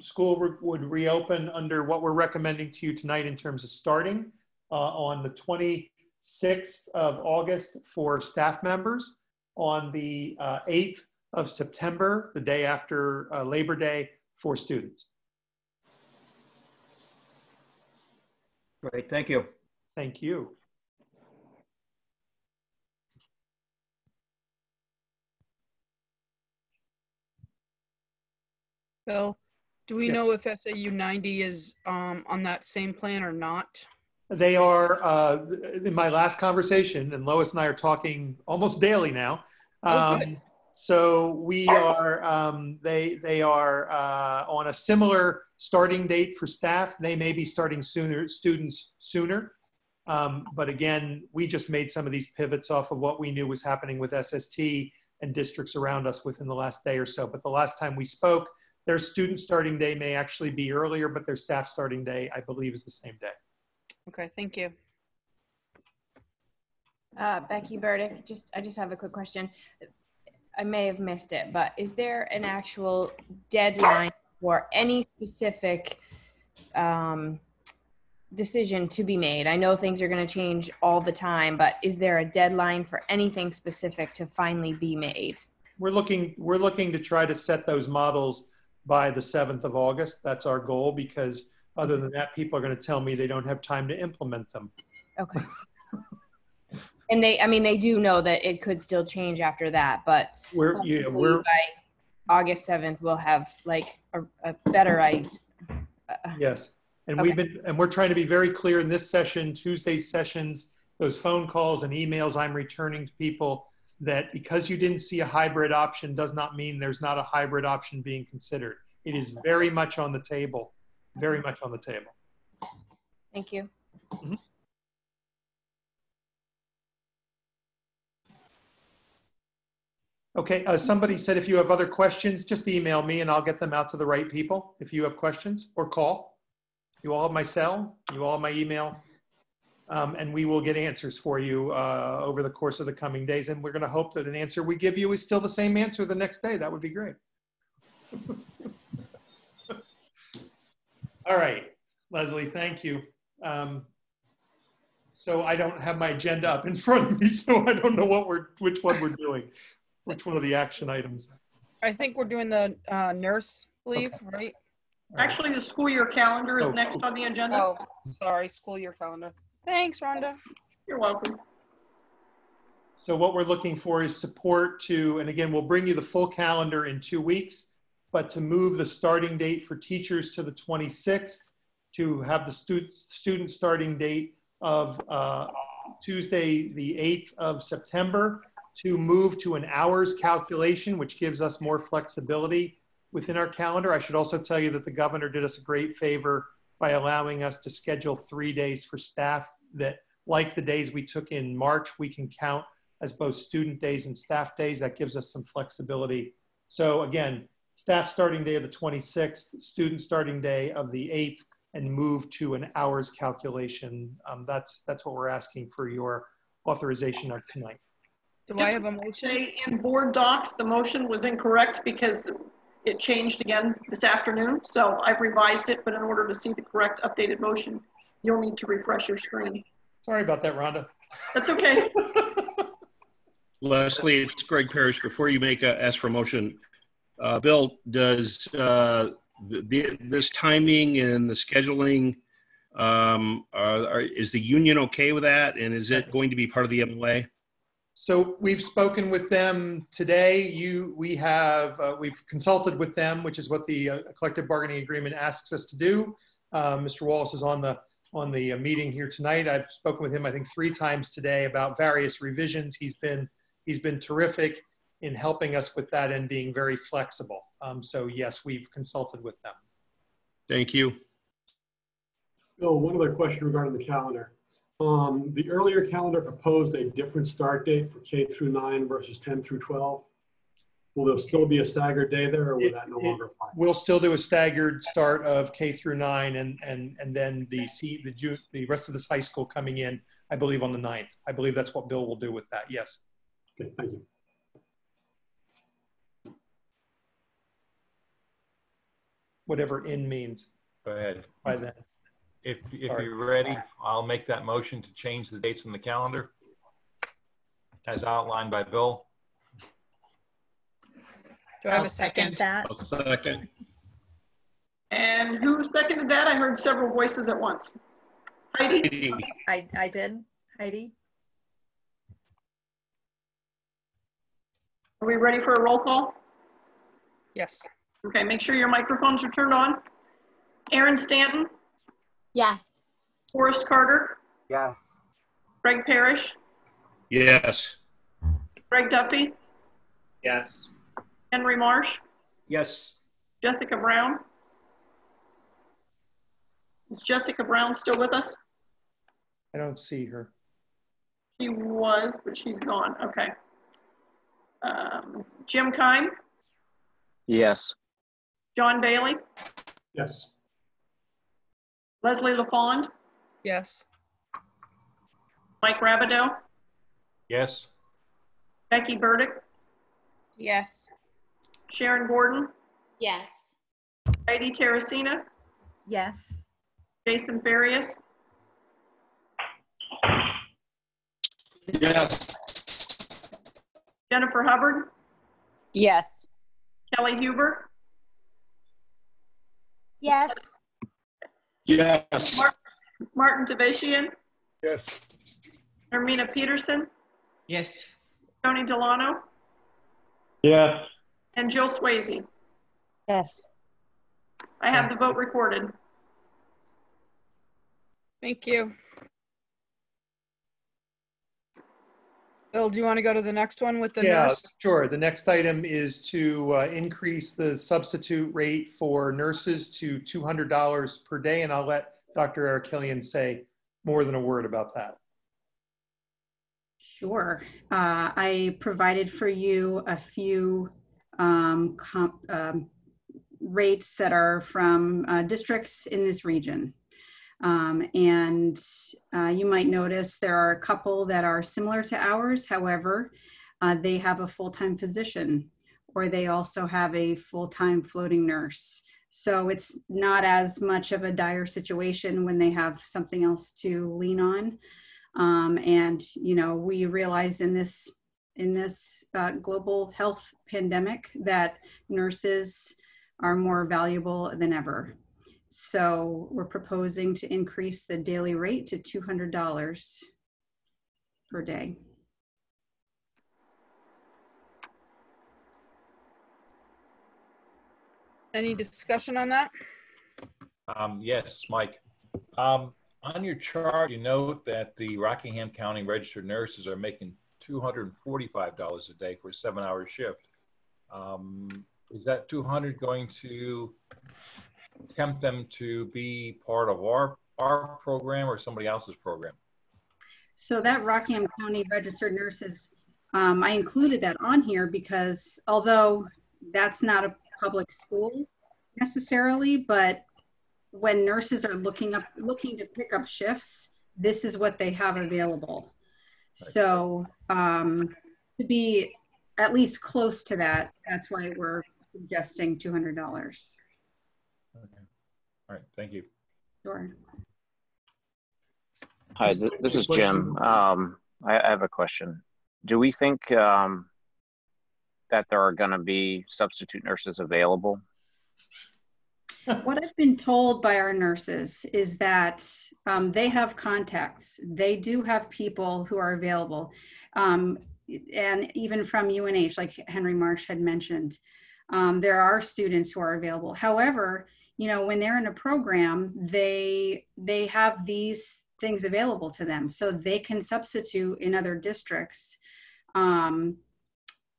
School would reopen under what we're recommending to you tonight in terms of starting on the 26th of August for staff members, on the 8th of September, the day after Labor Day, for students. Great, thank you. Thank you. Bill, do we Yes. know if SAU 90 is on that same plan or not? They are, in my last conversation, and Lois and I are talking almost daily now. So we are, they are on a similar starting date for staff. They may be starting sooner, students sooner. But again, we just made some of these pivots off of what we knew was happening with SST and districts around us within the last day or so. But the last time we spoke, their student starting day may actually be earlier, but their staff starting day, I believe, is the same day. Okay, thank you. Becky Burdick, I just have a quick question. I may have missed it, but is there an actual deadline for any specific decision to be made? I know things are going to change all the time, but is there a deadline for anything specific to finally be made? We're looking to try to set those models by the 7th of August. That's our goal, because other than that, people are going to tell me they don't have time to implement them. Okay. And they do know that it could still change after that, but we're by August 7th, we'll have like a better idea. Yes. And Okay. we're trying to be very clear in this session, Tuesday's sessions, those phone calls and emails I'm returning to people, that because you didn't see a hybrid option does not mean there's not a hybrid option being considered. It is very much on the table, very much on the table. Thank you. Mm-hmm. Okay, somebody said if you have other questions, just email me and I'll get them out to the right people if you have questions, or call. You all have my cell, you all have my email, and we will get answers for you over the course of the coming days. And we're going to hope that an answer we give you is still the same answer the next day. That would be great. All right, Leslie, thank you. So I don't have my agenda up in front of me, so I don't know which one we're doing. Which one of the action items? I think we're doing the nurse leave, Okay. right? Actually, the school year calendar is Oh, next on the agenda. Oh, sorry, school year calendar. Thanks, Rhonda. You're welcome. So what we're looking for is support to, and again, we'll bring you the full calendar in 2 weeks, but to move the starting date for teachers to the 26th, to have the student starting date of Tuesday, the 8th of September, to move to an hours calculation, which gives us more flexibility within our calendar. I should also tell you that the governor did us a great favor by allowing us to schedule 3 days for staff that, like the days we took in March, we can count as both student days and staff days. That gives us some flexibility. So again, staff starting day of the 26th, student starting day of the 8th, and move to an hours calculation. That's what we're asking for your authorization of tonight. Do I have a motion? Say in board docs, the motion was incorrect because it changed again this afternoon. So I've revised it, but in order to see the correct updated motion, you'll need to refresh your screen. Sorry about that, Rhonda. That's okay. Leslie, it's Greg Parrish. Before you ask for a motion, Bill, does this timing and the scheduling, is the union okay with that? And is it going to be part of the MOA? So we've spoken with them today. We've consulted with them, which is what the collective bargaining agreement asks us to do. Mr. Wallace is on the meeting here tonight. I've spoken with him, I think, 3 times today about various revisions. He's been terrific in helping us with that and being very flexible. So yes, we've consulted with them. Thank you. Bill, one other question regarding the calendar. The earlier calendar proposed a different start date for K through 9 versus 10 through 12. Will there still be a staggered day there, or will that no longer apply? We'll still do a staggered start of K through 9 and then the rest of this high school coming in, I believe, on the 9th. I believe that's what Bill will do with that, yes. Okay, thank you. Whatever in means. Go ahead. By then. If you're ready, I'll make that motion to change the dates on the calendar as outlined by Bill. Do I have a second? I'll second. And who seconded that? I heard several voices at once. Heidi? I did. Heidi? Are we ready for a roll call? Yes. Okay, make sure your microphones are turned on. Aaron Stanton? Yes. Forrest Carter? Yes. Greg Parrish? Yes. Greg Duffy? Yes. Henry Marsh? Yes. Jessica Brown? Is Jessica Brown still with us? I don't see her. She was, but she's gone. Okay. Jim Kime? Yes. John Bailey? Yes. Leslie LaFond? Yes. Mike Rabideau? Yes. Becky Burdick? Yes. Sharon Gordon? Yes. Heidi Teresina? Yes. Jason Farias? Yes. Jennifer Hubbard, Yes. Kelly Huber, Yes. Yes. Martin Tavasian, Yes. Ermina Peterson, Yes. Tony Delano, Yes. and Jill Swayze. Yes. I have the vote recorded. Thank you. Bill, do you want to go to the next one with the nurse? Sure. The next item is to increase the substitute rate for nurses to $200 per day, and I'll let Dr. Arakelian say more than a word about that. Sure. I provided for you a few rates that are from districts in this region. You might notice there are a couple that are similar to ours. However, they have a full-time physician, or they also have a full-time floating nurse. So it's not as much of a dire situation when they have something else to lean on. You know, we realized in this global health pandemic that nurses are more valuable than ever. So we're proposing to increase the daily rate to $200 per day. Any discussion on that? Yes, Mike. On your chart, you note that the Rockingham County registered nurses are making $245 a day for a 7-hour shift. Is that 200 going to tempt them to be part of our program or somebody else's program? So that Rockingham County registered nurses, I included that on here because although that's not a public school necessarily, but when nurses are looking to pick up shifts, this is what they have available. So to be at least close to that, that's why we're suggesting $200. Okay. All right. Thank you. Sure. Hi, this is Jim. I have a question. Do we think that there are going to be substitute nurses available? What I've been told by our nurses is that they have contacts. They do have people who are available. And even from UNH, like Henry Marsh had mentioned, there are students who are available. However, you know, when they're in a program, they have these things available to them. So they can substitute in other districts and,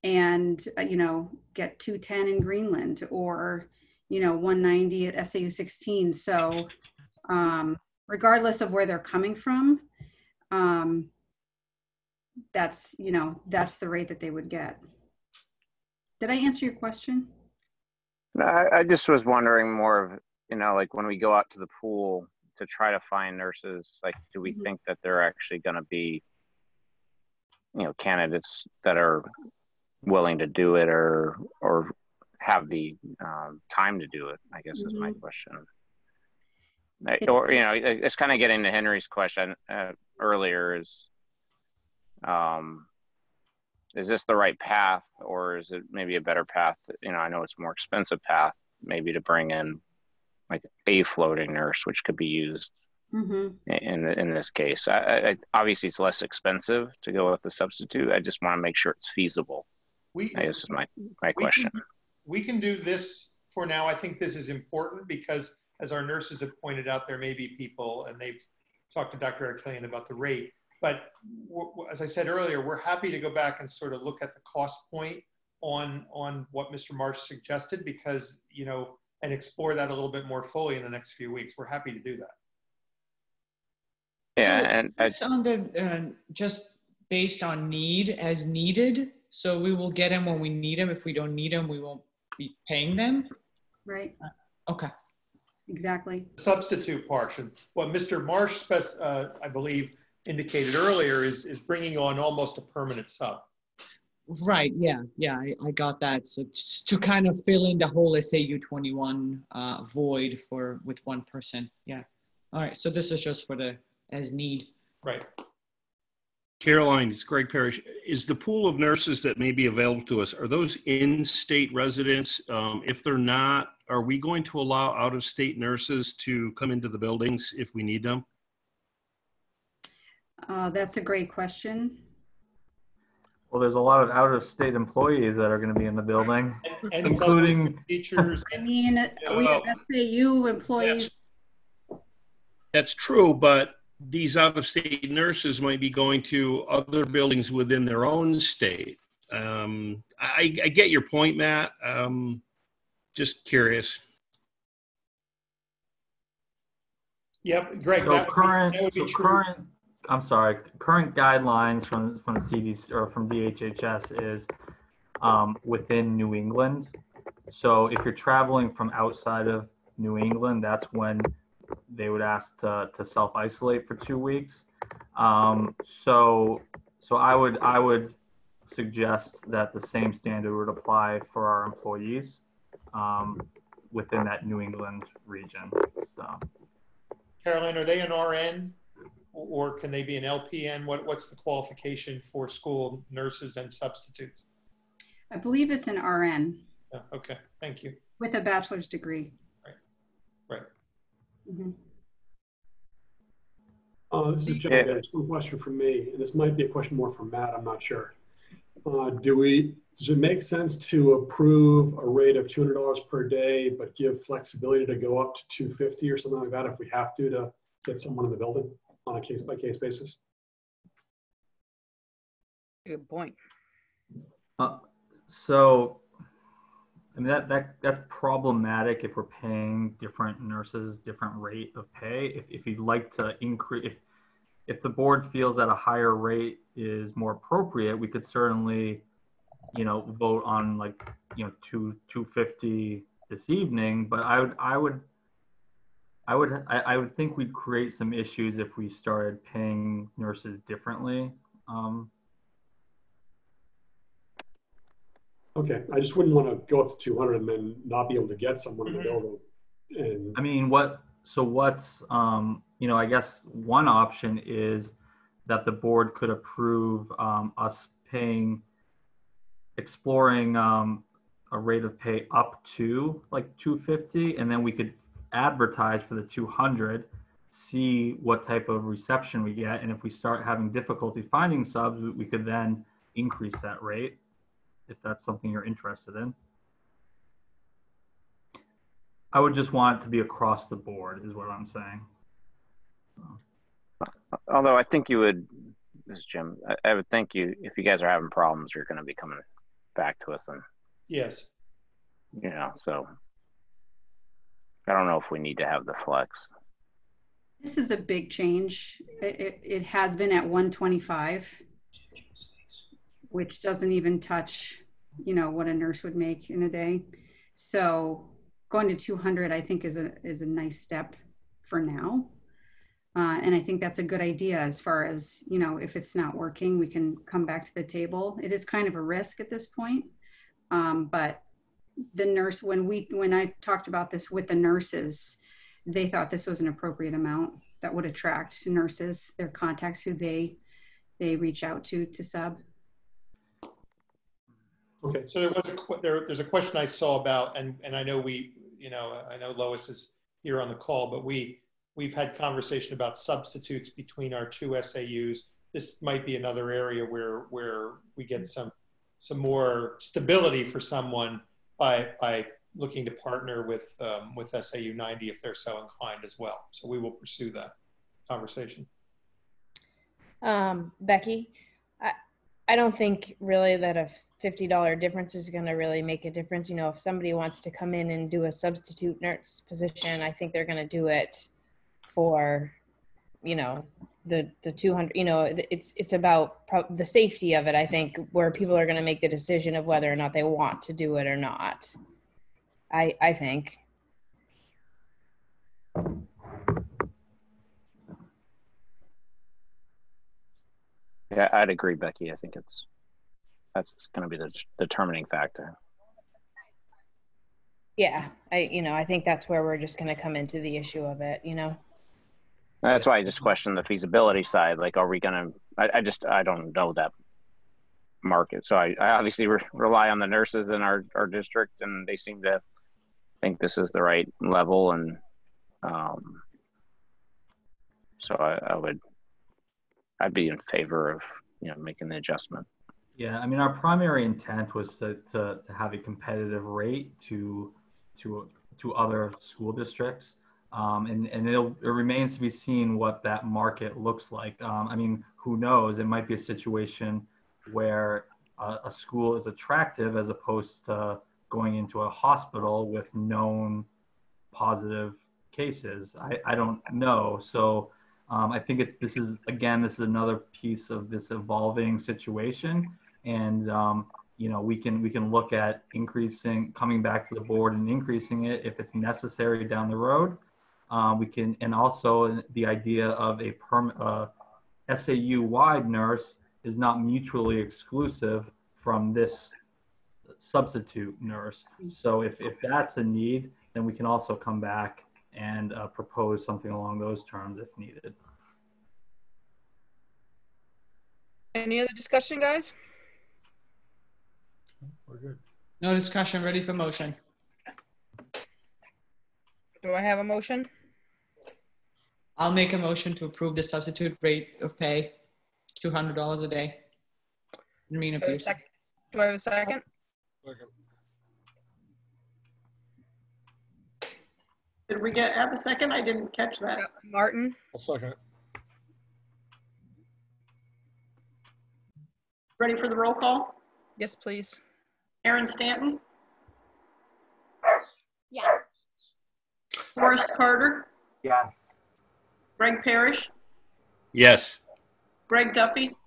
you know, get 210 in Greenland or, you know, 190 at SAU 16. So regardless of where they're coming from, that's, you know, that's the rate that they would get. Did I answer your question? I just was wondering more of, you know, like when we go out to the pool to try to find nurses, like, do we think that they're actually going to be, you know, candidates that are willing to do it or have the time to do it, I guess is my question. Or, you know, it's kind of getting to Henry's question earlier is this the right path, or is it maybe a better path? You know, I know it's a more expensive path, maybe to bring in like a floating nurse, which could be used in this case. Obviously, it's less expensive to go with the substitute. I just want to make sure it's feasible. I guess is my question. We can do this for now. I think this is important because, as our nurses have pointed out, there may be people, and they've talked to Dr. Arakelian about the rate. But as I said earlier, we're happy to go back and sort of look at the cost point on what Mr. Marsh suggested, because, you know, and explore that a little bit more fully in the next few weeks. We're happy to do that. Yeah, so and it's on the just based on need as needed. So we will get them when we need them. If we don't need them, we won't be paying them. Right. Okay. Exactly. Substitute portion. What Mr. Marsh, I believe, indicated earlier is bringing on almost a permanent sub. Right. Yeah. Yeah. I got that. So to kind of fill in the whole SAU 21 void with one person. Yeah. All right. So this is just for the as need. Right. Caroline, it's Greg Parrish. Is the pool of nurses that may be available to us, are those in-state residents? If they're not, are we going to allow out-of-state nurses to come into the buildings if we need them? That's a great question. Well, there's a lot of out-of-state employees that are going to be in the building, and including teachers. I mean, we have SAU employees. That's true, but these out-of-state nurses might be going to other buildings within their own state. I get your point, Matt. Just curious. Yep, Greg. So current guidelines from the CDC or from DHHS is within New England. So if you're traveling from outside of New England, that's when they would ask to self-isolate for 2 weeks. So I would suggest that the same standard would apply for our employees within that New England region. So, Caroline, are they an RN or can they be an LPN? What's the qualification for school nurses and substitutes? I believe it's an RN. Yeah, okay, thank you. With a bachelor's degree. Right. Mm-hmm. This is John. There's one question from me, and this might be a question more for Matt. I'm not sure. Does it make sense to approve a rate of $200 per day, but give flexibility to go up to $250 or something like that if we have to get someone in the building on a case-by-case basis? Good point. So, I mean, that's problematic if we're paying different nurses different rate of pay. If you'd like to increase, if the board feels that a higher rate is more appropriate, we could certainly, vote on like, $250 this evening. But I would think we'd create some issues if we started paying nurses differently. Okay, I just wouldn't want to go up to 200 and then not be able to get someone in the building. And I mean, what's I guess one option is that the board could approve us exploring a rate of pay up to like 250, and then we could advertise for the 200, see what type of reception we get, and if we start having difficulty finding subs, we could then increase that rate, if that's something you're interested in. I would just want it to be across the board, is what I'm saying. Although I think you would, this is Jim, I would think if you guys are having problems, you're going to be coming back to us. And yes, so I don't know if we need to have the flex. This is a big change. It has been at 125, which doesn't even touch, what a nurse would make in a day. So going to 200, I think is a nice step for now. And I think that's a good idea as far as, if it's not working, we can come back to the table. It is kind of a risk at this point. But the nurse, when I talked about this with the nurses, they thought this was an appropriate amount that would attract nurses, their contacts who they reach out to sub. Okay, so there's a question I saw about, and I know I know Lois is here on the call, but we've had conversation about substitutes between our two SAUs. This might be another area where we get some more stability for someone by looking to partner with SAU 90 if they're so inclined as well. So we will pursue that conversation. Becky, I don't think really that a $50 difference is going to really make a difference. If somebody wants to come in and do a substitute nurse position, I think they're going to do it for, the 200, it's about the safety of it, I think, where people are going to make the decision of whether or not they want to do it or not. I think. Yeah, I'd agree, Becky. I think that's going to be the determining factor. Yeah, I think that's where we're just going to come into the issue of it, That's why I just question the feasibility side. Like, are we going to, I don't know that market. So I obviously rely on the nurses in our district, and they seem to think this is the right level. And so I'd be in favor of, making the adjustment. Yeah, I mean, our primary intent was to have a competitive rate to other school districts. And it remains to be seen what that market looks like. I mean, who knows? It might be a situation where a school is attractive as opposed to going into a hospital with known positive cases. I don't know. So I think this is another piece of this evolving situation. And we can look at coming back to the board and increasing it if it's necessary down the road. And also the idea of a SAU-wide nurse is not mutually exclusive from this substitute nurse. So if that's a need, then we can also come back and propose something along those terms if needed. Any other discussion, guys? We're good. No discussion, ready for motion. Do I have a motion? I'll make a motion to approve the substitute rate of pay, $200 a day. Mina Pearson. Do I have a second? Second. Did we have a second? I didn't catch that. Martin? I'll second it. Ready for the roll call? Yes, please. Aaron Stanton, Yes. Forrest Carter, Yes. Greg Parrish, Yes. Greg Duffy,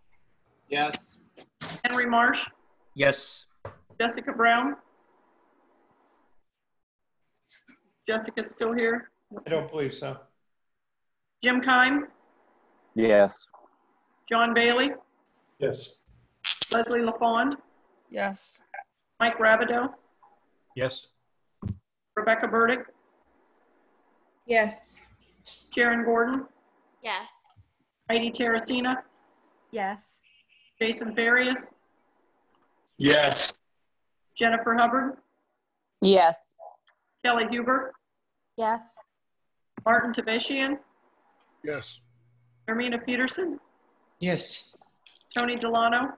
Yes. Henry Marsh, Yes. Jessica Brown. Jessica's still here. I don't believe so. Jim Keim, Yes. John Bailey, Yes. Leslie LaFond, Yes. Mike Rabideau, Yes. Rebecca Burdick, Yes. Sharon Gordon, Yes. Heidi Terracina, Yes. Jason Farias, Yes. Jennifer Hubbard, Yes. Kelly Huber, Yes. Martin Tabashian, Yes. Ermina Peterson, Yes. Tony Delano,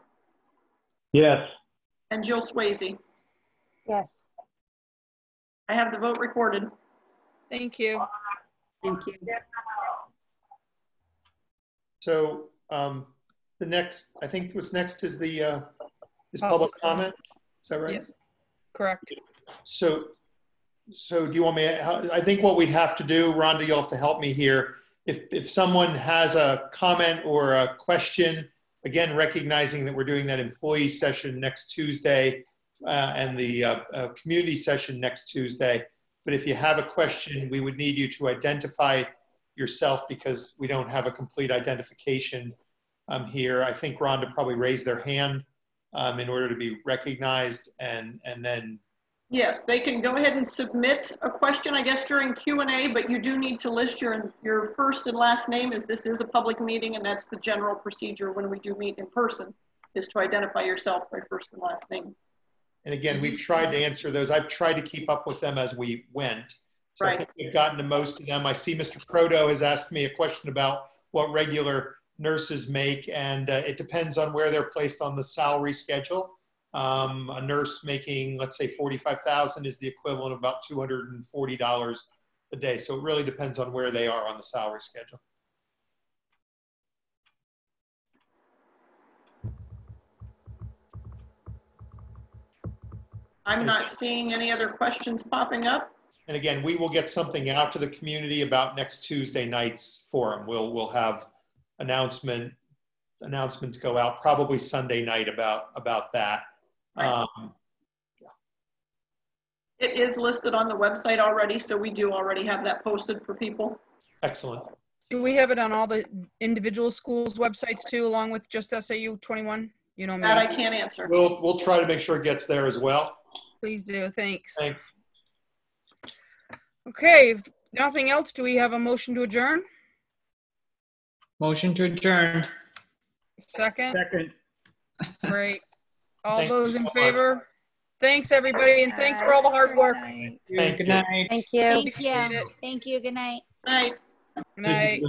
Yes. and Jill Swayze. Yes. I have the vote recorded. Thank you. Thank you. So I think what's next is is public comment. Is that right? Yes. Correct. So do you want me, I think what we'd have to do, Rhonda, you'll have to help me here. If someone has a comment or a question, again, recognizing that we're doing that employee session next Tuesday and the community session next Tuesday. But if you have a question, we would need you to identify yourself because we don't have a complete identification here. I think Rhonda probably raised their hand in order to be recognized, and then. Yes, they can go ahead and submit a question, I guess, during Q&A, but you do need to list your first and last name, as this is a public meeting, and that's the general procedure when we do meet in person, is to identify yourself by first and last name. And again, we've tried to answer those. I've tried to keep up with them as we went. So right. I think we've gotten to most of them. I see Mr. Proto has asked me a question about what regular nurses make, and it depends on where they're placed on the salary schedule. A nurse making, let's say, $45,000 is the equivalent of about $240 a day. So it really depends on where they are on the salary schedule. I'm not seeing any other questions popping up. And again, we will get something out to the community about next Tuesday night's forum. We'll have announcements go out probably Sunday night about that. Right. It is listed on the website already, so we do already have that posted for people. Excellent. Do we have it on all the individual schools' websites too, along with just SAU 21? You know me. That I can't answer. We'll try to make sure it gets there as well. Please do. Thanks. Thanks. Okay. If nothing else, do we have a motion to adjourn? Motion to adjourn. Second? Second. Great. All Thank you those so in much. favor? Thanks, everybody, and thanks for all the hard work. Thank Good you. night. Thank you. Thank Appreciate you. it. Thank you. Good night. Night. Good night.